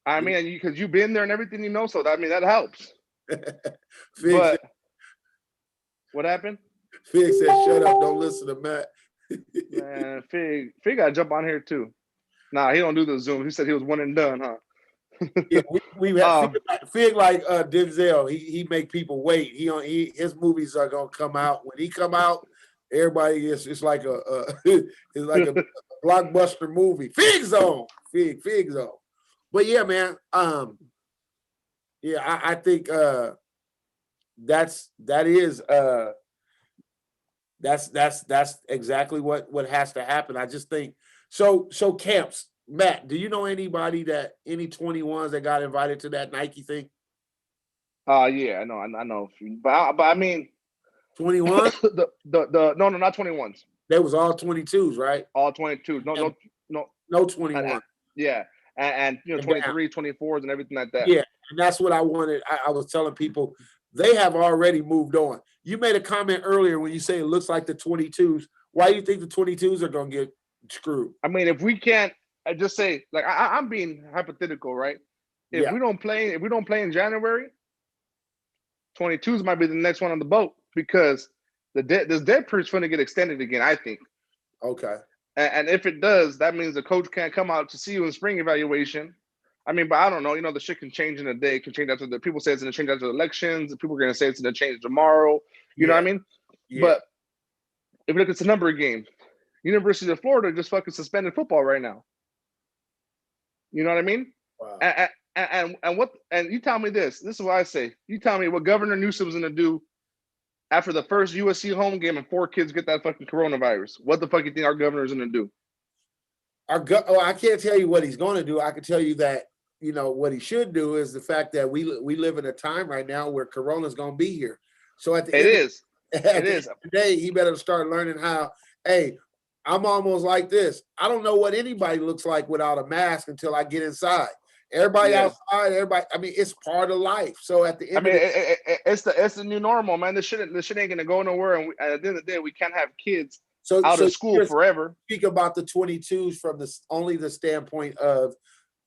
I mean, because you've been there and everything, you know. So that helps. Fig what happened? Fig said, "Shut up! Don't listen to Matt." Man, Fig got to jump on here too. Nah, he don't do the Zoom. He said he was one and done, huh? Yeah, we have Fig like Denzel. He make people wait. His movies are gonna come out. When he come out, everybody it's like it's like a blockbuster movie. Fig Zone. Fig Zone. But yeah, man. Yeah, I think that's exactly what has to happen. I just think so camps. Matt, do you know any 21s that got invited to that Nike thing? Yeah, I know. But I mean, 21? no, not 21s. They was all 22s, right? All 22s. No 21. Yeah. And 23, 24s and everything like that. Yeah, and that's what I wanted. I was telling people they have already moved on. You made a comment earlier when you say it looks like the 22s. Why do you think the 22s are going to get screwed? I mean, if we can't, I just say, like, I'm being hypothetical, right? If we don't play in January, 22s might be the next one on the boat because this dead period is going to get extended again, I think. Okay. And if it does, that means the coach can't come out to see you in spring evaluation. I mean, but I don't know. The shit can change in a day. It can change after people say it's going to change after the elections. And people are going to say it's going to change tomorrow. You know what I mean? Yeah. But if you look at the number of games, University of Florida just fucking suspended football right now. You know what I mean? Wow. And you tell me this. This is what I say. You tell me what Governor Newsom's going to do after the first USC home game and 4 kids get that fucking coronavirus. What the fuck you think our governor's going to do? I can't tell you what he's going to do. I can tell you that, what he should do is the fact that we live in a time right now where Corona's going to be here. So at the end of the day, he better start learning how, hey, I'm almost like this. I don't know what anybody looks like without a mask until I get inside. Everybody outside, I mean, it's part of life. So at the end it's the new normal, man. This shit ain't gonna go nowhere. And at the end of the day, we can't have kids out of school forever. Speak about the 22s from only the standpoint of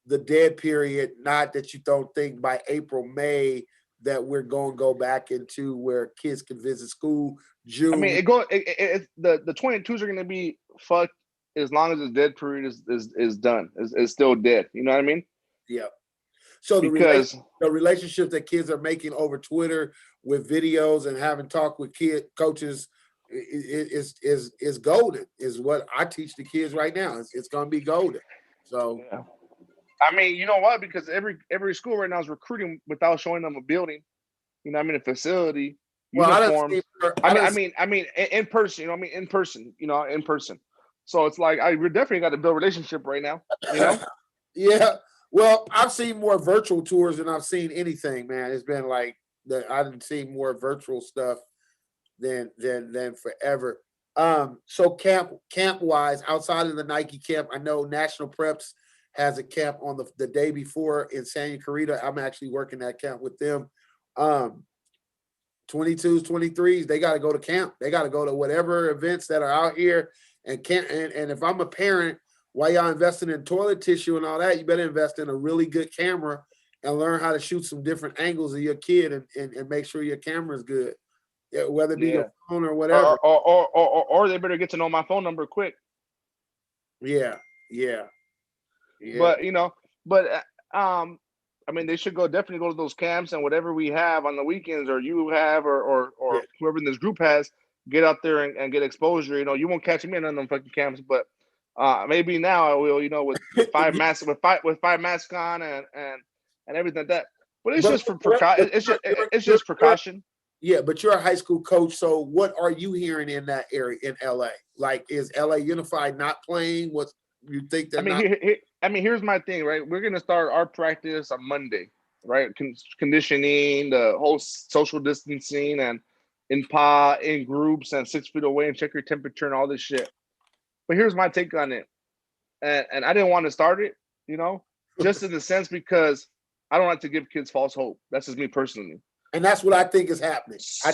the dead period, not that you don't think by April, May that we're going to go back into where kids can visit school. June. I mean, the 22s are going to be fucked as long as the dead period is done. Is still dead. You know what I mean? Yeah. So the relationship that kids are making over Twitter with videos and having talk with coaches is golden. Is what I teach the kids right now. It's going to be golden. So. Yeah. I mean, you know what? Because every school right now is recruiting without showing them a building. You know what I mean? A facility. Uniforms. I mean, in person. You know what I mean? In person. In person. So it's like we definitely got to build a relationship right now. Yeah. Well, I've seen more virtual tours than I've seen anything, man. It's been like I've seen more virtual stuff than forever. So camp wise, outside of the Nike camp, I know National Preps has a camp on the day before in Santa Clarita. I'm actually working that camp with them. 22s, 23s, they got to go to camp. They got to go to whatever events that are out here and can't. And if I'm a parent, while y'all investing in toilet tissue and all that, you better invest in a really good camera and learn how to shoot some different angles of your kid and make sure your camera is good, yeah, whether it be Yeah. your phone or whatever. Or they better get to know my phone number quick. Yeah, yeah, yeah. But I mean, they should definitely go to those camps, and whatever we have on the weekends, or you have, or Yeah. whoever in this group has, get out there and get exposure. You won't catch me in none of them fucking camps, but maybe now I will. With five masks, with five masks on, and everything like that. But it's just for precaution. It's just precaution. Yeah, but you're a high school coach, so what are you hearing in that area in LA? Like, is LA Unified not playing? What you think they're not? Here's my thing, right? We're gonna start our practice on Monday, right? Conditioning, the whole social distancing, and in groups and 6 feet away, and check your temperature and all this shit. But here's my take on it, and I didn't want to start it, just in the sense because I don't like to give kids false hope. That's just me personally. And that's what I think is happening. I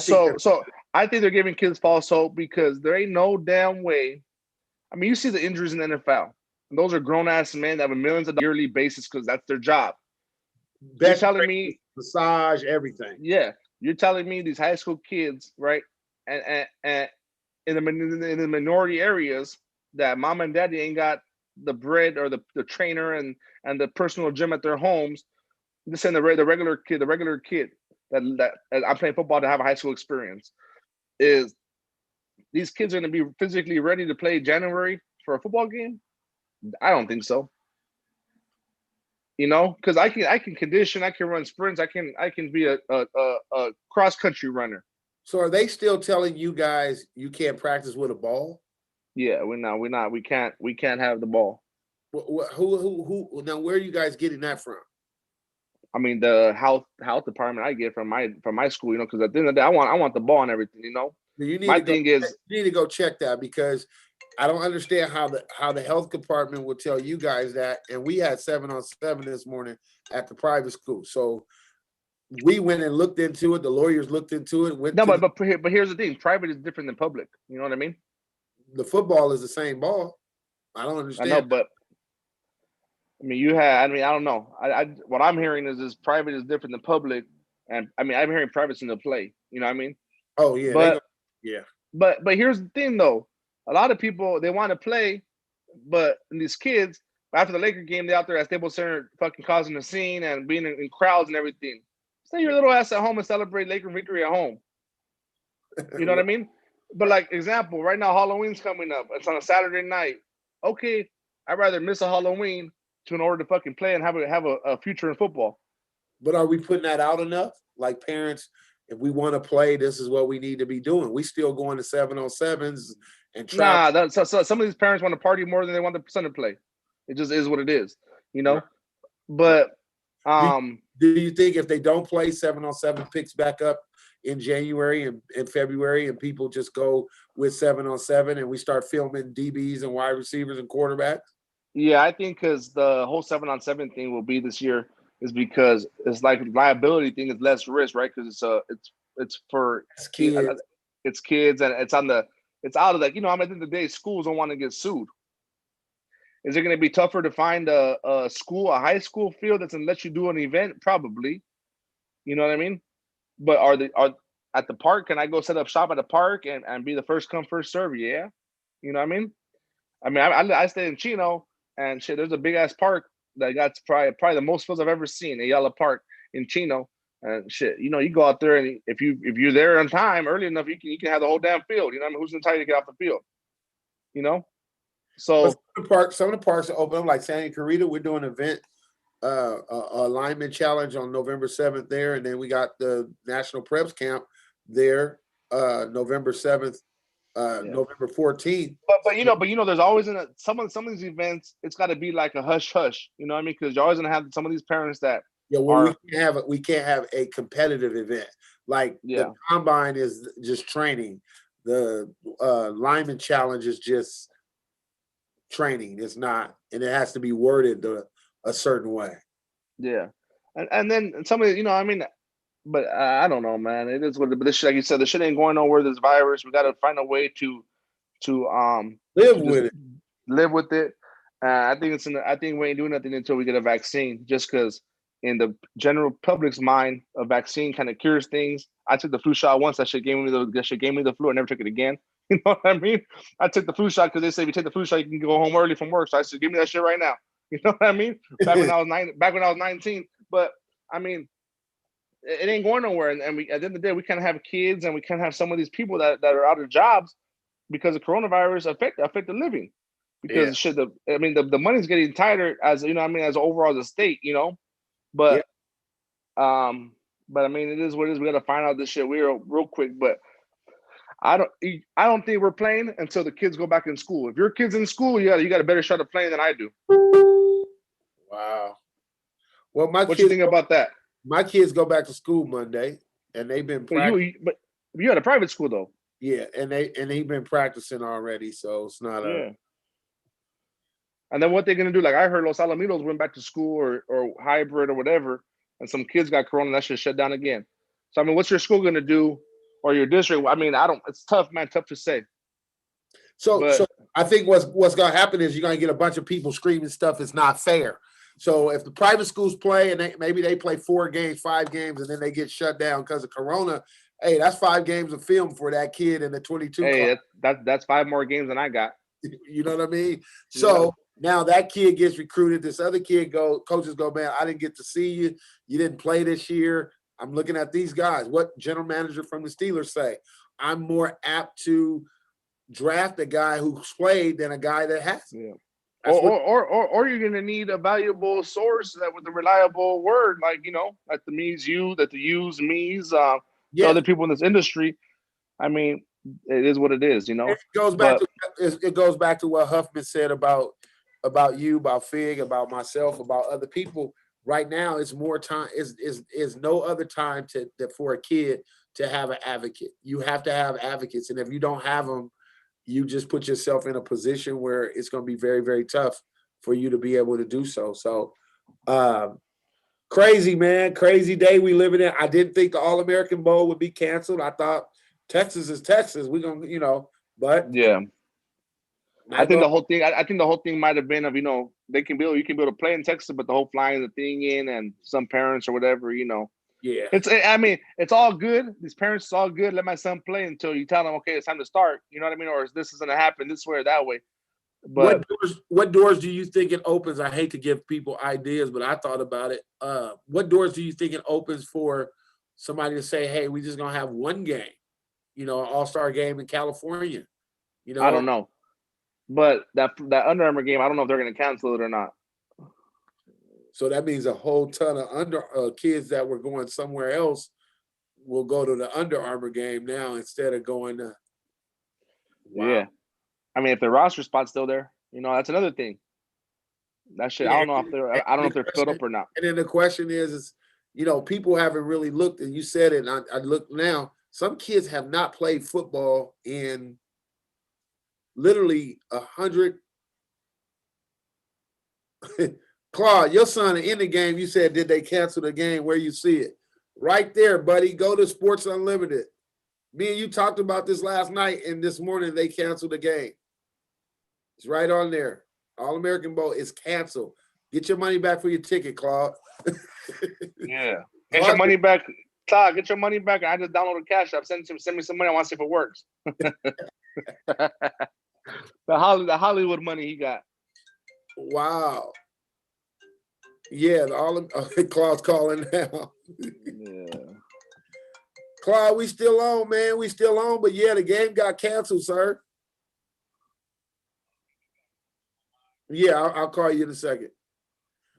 think they're giving kids false hope because there ain't no damn way. I mean, you see the injuries in the NFL. And those are grown ass men that have millions of yearly basis because that's their job. You're telling me massage everything. Yeah, you're telling me these high school kids, right? And in the minority areas that mom and daddy ain't got the bread or the trainer and the personal gym at their homes. Just saying the regular kid that I'm playing football to have a high school experience is these kids are going to be physically ready to play January for a football game? I don't think so. Because I can condition, I can run sprints, I can be a cross country runner. So are they still telling you guys you can't practice with a ball? Yeah, we're not. We can't have the ball. Who now? Where are you guys getting that from? I mean, the health department I get from my school, because at the end of the day, I want the ball and everything, You need to go check that because I don't understand how the health department would tell you guys that. And we had 7-on-7 this morning at the private school, so we went and looked into it. The lawyers looked into it. But here's the thing: private is different than public. You know what I mean? The football is the same ball. I don't understand. I know, but I mean, I don't know. What I'm hearing is private is different than public, and I mean, I'm hearing private's in the play. You know what I mean? Oh yeah, But here's the thing, though. A lot of people they want to play, but these kids after the Laker game, they out there at Staples Center, fucking causing a scene and being in crowds and everything. Stay your little ass at home and celebrate Laker victory at home. You know what I mean? But like example, right now Halloween's coming up. It's on a Saturday night. Okay, I'd rather miss a Halloween in order to fucking play and have a future in football. But are we putting that out enough? Like parents, if we want to play, this is what we need to be doing. We still going to 7-on-7s and travel. Nah, so some of these parents want to party more than they want their son to play. It just is what it is, Right. But do you think if they don't play, 7-on-7 picks back up in January and February, and people just go with 7-on-7 and we start filming DBs and wide receivers and quarterbacks? Yeah, I think because the whole 7-on-7 thing will be this year is because it's like liability thing is less risk, right? Because it's for kids. It's kids, and it's out of that. At the end of the day, schools don't want to get sued. Is it going to be tougher to find a high school field that's going to let you do an event? Probably. You know what I mean? But are at the park? Can I go set up shop at the park and be the first come first serve? Yeah. You know what I mean? I stay in Chino, and shit. There's a big ass park that got probably the most fields I've ever seen. Ayala Park in Chino, and shit. You go out there, and if you're there on time early enough, you can have the whole damn field. You know what I mean? Who's gonna tell you to get off the field? So some of the parks are open up, like Santa Clarita. We're doing an event, a lineman challenge on November 7th there, and then we got the National Preps Camp there, November 7th. November 14th. But there's always some of these events, it's got to be like a hush hush. You know what I mean? Because you're always gonna have some of these parents that we can't have a competitive event like the combine is just training. The lineman challenge is just training. It's not, and it has to be worded a certain way. Yeah, and then some of the, but I don't know, man. It is what. But this shit, like you said, the shit ain't going nowhere. This virus, we got to find a way Live to just with it. live with it. I think I think we ain't doing nothing until we get a vaccine. Just because in the general public's mind, a vaccine kind of cures things. I took the flu shot once. That shit gave me the flu. I never took it again. You know what I mean? I took the flu shot because they say if you take the flu shot, you can go home early from work. So I said, give me that shit right now. You know what I mean? Back when I was 19. But I mean, it ain't going nowhere. And we at the end of the day, we kind of have kids and we kind of have some of these people that are out of jobs because of coronavirus affect the living. Yeah. Because shit, the money's getting tighter as you know. I mean, as overall as a state, you know. Yeah. But I mean, it is what it is. We got to find out this shit real quick. But I don't think we're playing until the kids go back in school. If your kid's in school, you got a better shot of playing than I do. Wow. Well, What you think about that? My kids go back to school Monday, and they've been practicing. But you had a private school though. Yeah, and they've been practicing already, so it's not Yeah. And then what they're gonna do? Like I heard Los Alamitos went back to school or hybrid or whatever, and some kids got corona. And that shit shut down again. So I mean, what's your school gonna do, or your district? I mean, It's tough, man. Tough to say. So I think what's gonna happen is you're gonna get a bunch of people screaming stuff is not fair. So if the private schools play and maybe they play 4 games, 5 games, and then they get shut down because of corona, hey, that's 5 games of film for that kid in the 22 Hey, club. that's 5 more games than I got. You know what I mean? So now that kid gets recruited. This other kid coaches go, man, I didn't get to see you. You didn't play this year. I'm looking at these guys. What general manager from the Steelers say? I'm more apt to draft a guy who's played than a guy that hasn't. Yeah. Or you're gonna need a valuable source that with a reliable word, like like the me's you, that the you's me's, the other people in this industry. I mean, it is what it is, It goes back to what Huffman said about you, about Fig, about myself, about other people. Right now, it's more time. Is no other time for a kid to have an advocate. You have to have advocates, and if you don't have them, you just put yourself in a position where it's going to be very, very tough for you to be able to do so. So, crazy, man. Crazy day we living in. I didn't think the All-American Bowl would be canceled. I thought Texas is Texas. We're going to, but. Yeah. I think the whole thing might have been of, you can build a play in Texas, but the whole flying the thing in and some parents or whatever, Yeah. It's all good. These parents, it's all good. Let my son play until you tell them, okay, it's time to start. You know what I mean? Or this is going to happen this way or that way. But what doors do you think it opens? I hate to give people ideas, but I thought about it. What doors do you think it opens for somebody to say, hey, we just going to have one game, an all-star game in California? I don't know. But that Under Armour game, I don't know if they're going to cancel it or not. So that means a whole ton of kids that were going somewhere else will go to the Under Armour game now instead of going to. Wow. Yeah, I mean, if the roster spot's still there, that's another thing. That shit, I don't know if they're filled up or not. And then the question is people haven't really looked, and you said it. And I look now. Some kids have not played football in literally 100. Claude, your son in the game, you said, did they cancel the game? Where you see it? Right there, buddy. Go to Sports Unlimited. Me and you talked about this last night, and this morning they canceled the game. It's right on there. All-American Bowl is canceled. Get your money back for your ticket, Claude. Yeah. Get your money back. Claude, get your money back. I just downloaded Cash App. Send me some money. I want to see if it works. The Hollywood money he got. Wow. Yeah, Claude's calling now. Yeah. Claude, we still on, man. We still on, but yeah, the game got canceled, sir. Yeah, I'll call you in a second.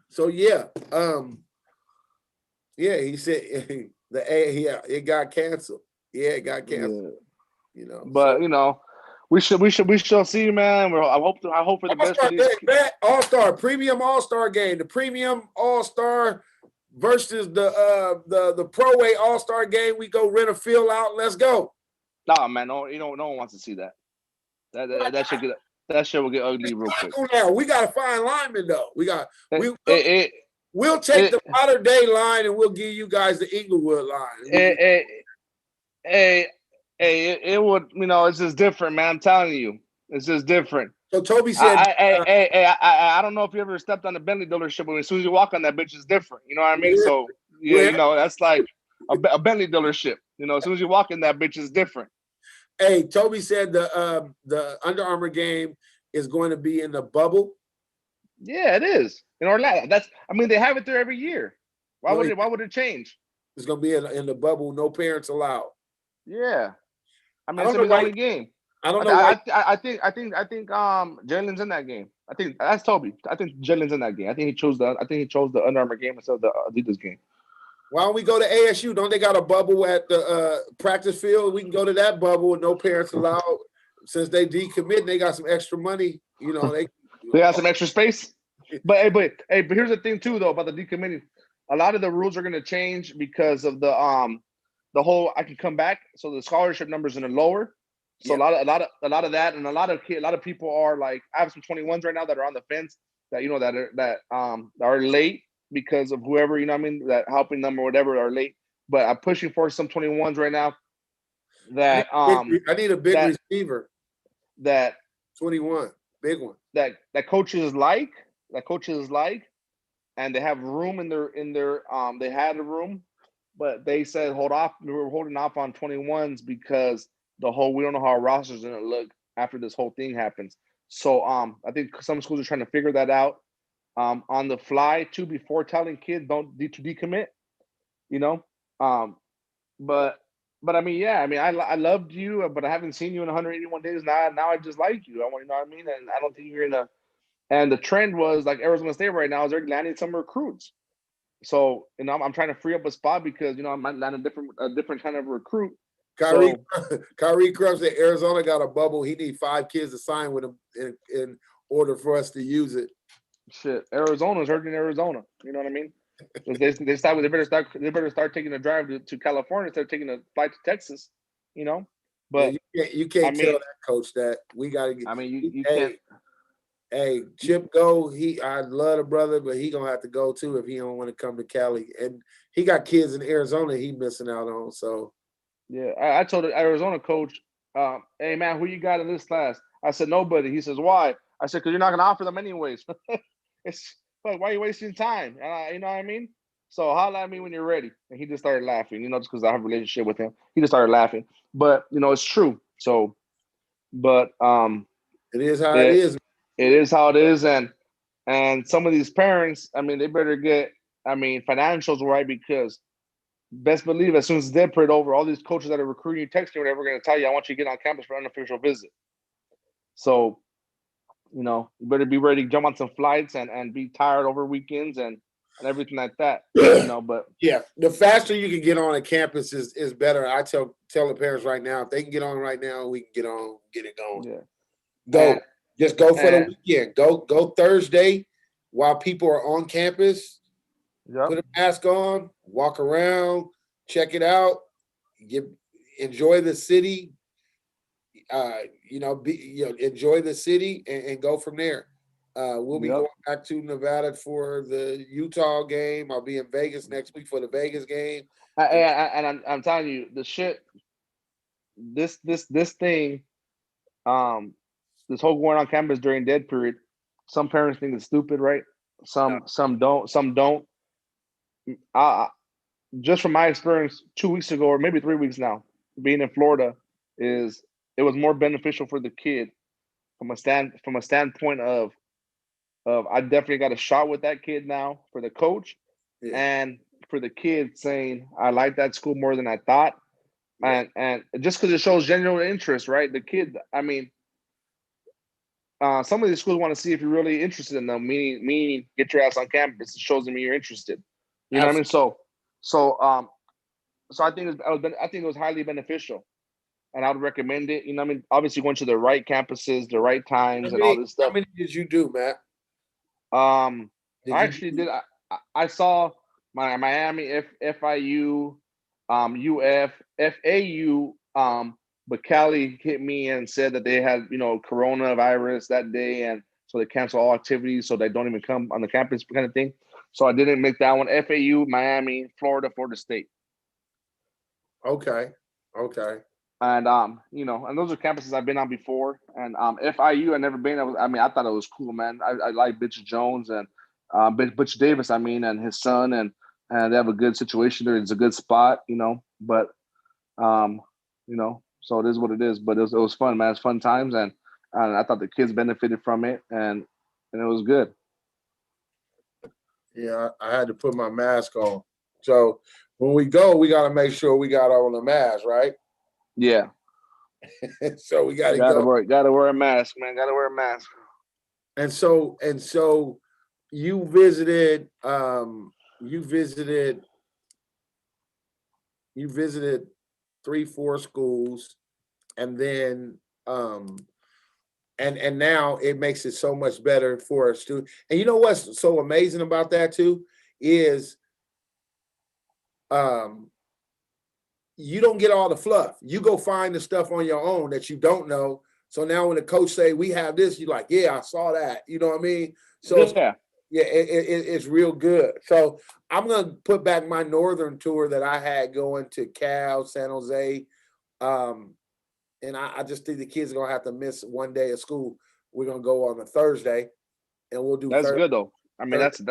So yeah, he said it got canceled. Yeah, it got canceled. Yeah. But we shall see, man. I hope for the best. All-Star, premium All-Star game, the premium All-Star versus the Pro Way All-Star game. We go rent a field out. Let's go. Nah, man, no one wants to see that. That shit will get ugly real quick. Now we got to find linemen though. We'll take the Mater Day line and we'll give you guys the Inglewood line. It would, it's just different, man. I'm telling you, it's just different. So Toby said, I don't know if you ever stepped on a Bentley dealership, but as soon as you walk on that bitch, it's different. You know what I mean? So yeah, that's like a Bentley dealership. As soon as you walk in that bitch, it's different. Hey, Toby said the Under Armour game is going to be in the bubble. Yeah, it is in Orlando. They have it there every year. Why would it change? It's going to be in the bubble. No parents allowed. Yeah, it's gonna be the only game. I don't know. I think Jalen's in that game. I think that's Toby. I think Jalen's in that game. I think he chose the Under Armour game instead of the Adidas game. Why don't we go to ASU? Don't they got a bubble at the practice field? We can go to that bubble and no parents allowed. Since they decommit, they got some extra money. They got some extra space. But here's the thing too, though, about the decommitting. A lot of the rules are going to change because of the whole I can come back. So the scholarship numbers are going to lower. So a lot of that, and a lot of people are like, I have some 21s right now that are on the fence that are late because of whoever that helping them or whatever are late. But I'm pushing for some 21s right now. That I need a big receiver. That 21, big one. That coaches like, and they have room in their they had a room, but they said hold off. We were holding off on 21s because we don't know how our roster is going to look after this whole thing happens. So I think some schools are trying to figure that out on the fly too before telling kids don't decommit. But I loved you, but I haven't seen you in 181 days. Now I just like you. I want, and I don't think you're gonna. And the trend was like Arizona State right now is they're landing some recruits. So I'm trying to free up a spot because I might land a different kind of recruit. Kyrie Crumbs said Arizona got a bubble. He need 5 kids to sign with him in order for us to use it. Shit, Arizona's hurting Arizona. You know what I mean? They better start taking a drive to California instead of taking a flight to Texas. But you can't tell that coach that we got to get. You can't. Hey, Chip go. I love the brother, but he gonna have to go too if he don't want to come to Cali. And he got kids in Arizona he missing out on. So yeah, I told the Arizona coach, "Hey man, who you got in this class?" I said nobody. He says why? I said because you're not gonna offer them anyways. It's like, why are you wasting time? You know what I mean? So holla at me when you're ready. And he just started laughing, just because I have a relationship with him. He just started laughing. But it's true. So, but it is how it is. It is how it is, and some of these parents, they better get financials right because best believe as soon as the period over, all these coaches that are recruiting you, texting, whatever, are going to tell you, I want you to get on campus for an unofficial visit. So, you better be ready to jump on some flights and be tired over weekends and everything like that. But yeah, the faster you can get on a campus is better. I tell the parents right now, if they can get on right now, we can get it going. Yeah, go. Just go for the weekend. Go Thursday while people are on campus. Yep. Put a mask on, walk around, check it out, enjoy the city. Enjoy the city and go from there. We'll be going back to Nevada for the Utah game. I'll be in Vegas next week for the Vegas game. And I'm telling you, the shit. This thing. This whole going on campus during dead period, some parents think it's stupid, right? Some don't. Some don't. Just from my experience 2 weeks ago, or maybe 3 weeks now, being in Florida, it was more beneficial for the kid from a standpoint of I definitely got a shot with that kid now for the coach, and for the kid saying I like that school more than I thought, and just because it shows genuine interest, right? The kid, some of these schools want to see if you're really interested in them, meaning get your ass on campus. It shows them you're interested. You know what I mean? So I think it was highly beneficial, and I would recommend it. Obviously going to the right campuses, the right times, and all this stuff. How many did you do, Matt? I actually did. I saw my Miami, FIU, UF, FAU. But Cali hit me and said that they had, coronavirus that day, and so they cancel all activities, so they don't even come on the campus, kind of thing. So I didn't make that one. FAU, Miami, Florida, Florida State. Okay. Okay. And and those are campuses I've been on before. And FIU, I never been. I thought it was cool, man. I like Butch Jones and Butch Davis. And his son, and they have a good situation there. It's a good spot, But so it is what it is. But it was fun, man. It's fun times, and I thought the kids benefited from it, and it was good. Yeah, I had to put my mask on. So when we go, we got to make sure we got on the mask, right? Yeah. So we got to go. Gotta wear a mask, man. Gotta wear a mask. And so you visited 3-4 schools, and then and now it makes it so much better for a student. And you know what's so amazing about that too is you don't get all the fluff. You go find the stuff on your own that you don't know. So now when the coach say we have this, you're like, yeah, I saw that. You know what I mean? So it's real good. So I'm gonna put back my northern tour that I had going to Cal, San Jose. And I just think the kids are gonna have to miss one day of school. We're gonna go on a Thursday, and we'll do. That's Thursday, good though. I mean, that's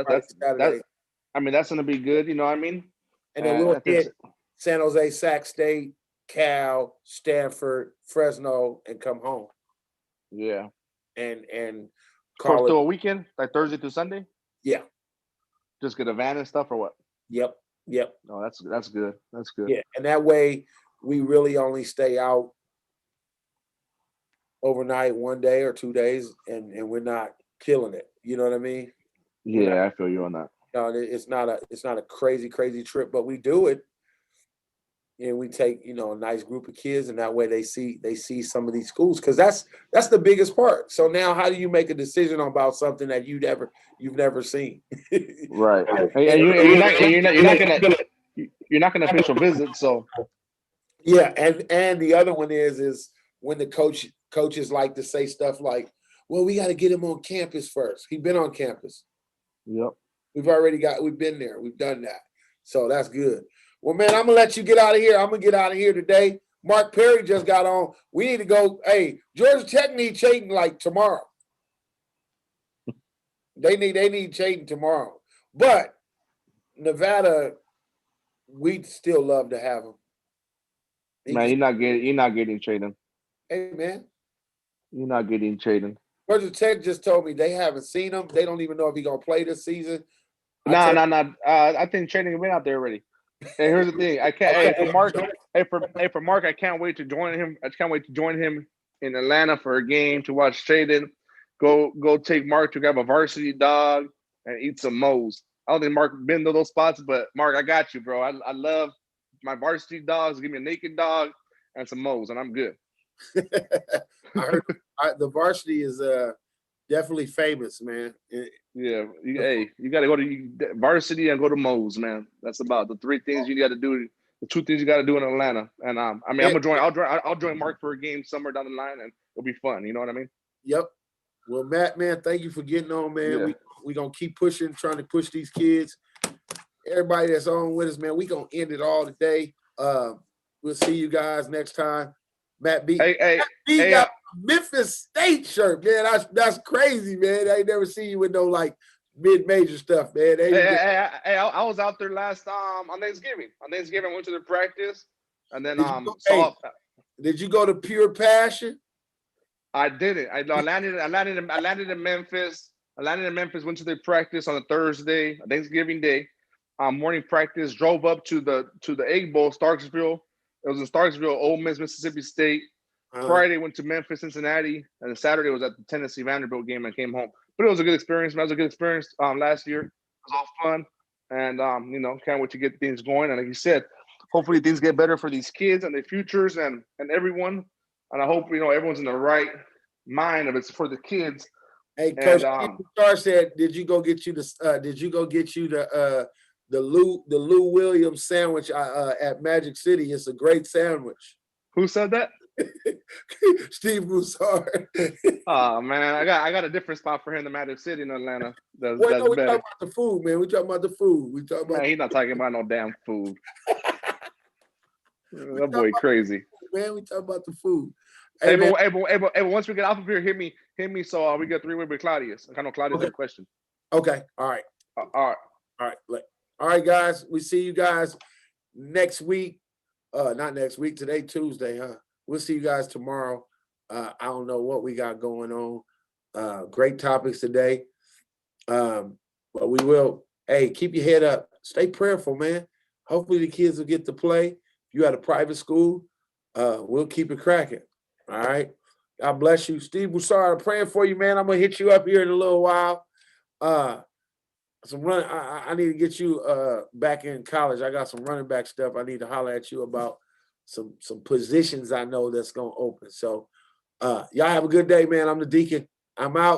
gonna be good. You know what I mean? And then we'll hit San Jose, Sac State, Cal, Stanford, Fresno, and come home. Yeah. And call it a weekend, like Thursday to Sunday. Yeah. Just get a van and stuff, or what? Yep. No, that's good. That's good. Yeah, and that way we really only stay out overnight, 1 day or 2 days, and we're not killing it. You know what I mean? Yeah, I feel you on that. No, it's not a crazy trip, but we do it, and we take a nice group of kids, and that way they see some of these schools, because that's the biggest part. So now, how do you make a decision about something that you've never seen? Right, and you're not gonna official visit, so yeah, and the other one is when the coaches like to say stuff like, well, we got to get him on campus first. He's been on campus. Yep. We've been there. We've done that. So that's good. Well, man, I'm going to let you get out of here. I'm going to get out of here today. Mark Perry just got on. We need to go. Hey, Georgia Tech need Chayton like tomorrow. They need Chayton tomorrow. But Nevada, we'd still love to have him. Man, you're not getting Chayton. Hey, man. You're not getting Chayton. Georgia Tech just told me they haven't seen him. They don't even know if he's gonna play this season. No. I think Chayton went out there already. And here's the thing: I can't. For Mark, I can't wait to join him. I can't wait to join him in Atlanta for a game to watch Chayton. Go take Mark to grab a varsity dog and eat some Moe's. I don't think Mark been to those spots, but Mark, I got you, bro. I love my varsity dogs. Give me a naked dog and some Moe's, and I'm good. I heard the varsity is definitely famous, man. Yeah, you got to go to varsity and go to Moe's, man. That's about the three things you got to do. The two things you got to do in Atlanta. And I'm gonna join. I'll join Mark for a game somewhere down the line, and it'll be fun. You know what I mean? Yep. Well, Matt, man, thank you for getting on, man. Yeah. We gonna keep pushing, trying to push these kids. Everybody that's on with us, man, we gonna end it all today. We'll see you guys next time. Matt B. Hey, got a Memphis State shirt, man. That's crazy, man. I ain't never seen you with no like mid-major stuff, man. I was out there last on Thanksgiving. On Thanksgiving, I went to the practice, and then Did you go to Pure Passion? I didn't. I landed in Memphis. Went to the practice on a Thursday, Thanksgiving Day. Morning practice. Drove up to the Egg Bowl, Starksville. It was in Starksville, Ole Miss, Mississippi State. Friday went to Memphis, Cincinnati, and then Saturday was at the Tennessee Vanderbilt game and came home. But it was a good experience. Man. It was a good experience last year. It was all fun, and can't wait to get things going. And like you said, hopefully things get better for these kids and their futures and everyone. And I hope everyone's in the right mind of it's for the kids. Hey, Coach Star said, did you go get you the Lou Williams sandwich at Magic City? It's a great sandwich. Who said that? Steve Broussard. Oh man, I got a different spot for him in Magic City in Atlanta. That's Well, no, we talking better. about the food, man. We talking about the food. We talking about Man, he's not talking about no damn food. That boy crazy. man. We talking about the food. Hey, man. but once we get off of here, hit me. So we get 3-way with Claudius. I know Claudius has a question. Okay. All right. All right. All right. All right, guys. We see you guys next week. Not next week. Today, Tuesday, huh? We'll see you guys tomorrow. I don't know what we got going on. Great topics today. But we will, hey, keep your head up. Stay prayerful, man. Hopefully the kids will get to play. If you at a private school, we'll keep it cracking. All right. God bless you. Steve Broussard, I'm praying for you, man. I'm gonna hit you up here in a little while. I need to get you back in college. I got some running back stuff. I need to holler at you about some positions I know that's gonna open. So y'all have a good day, man. I'm the Deacon. I'm out.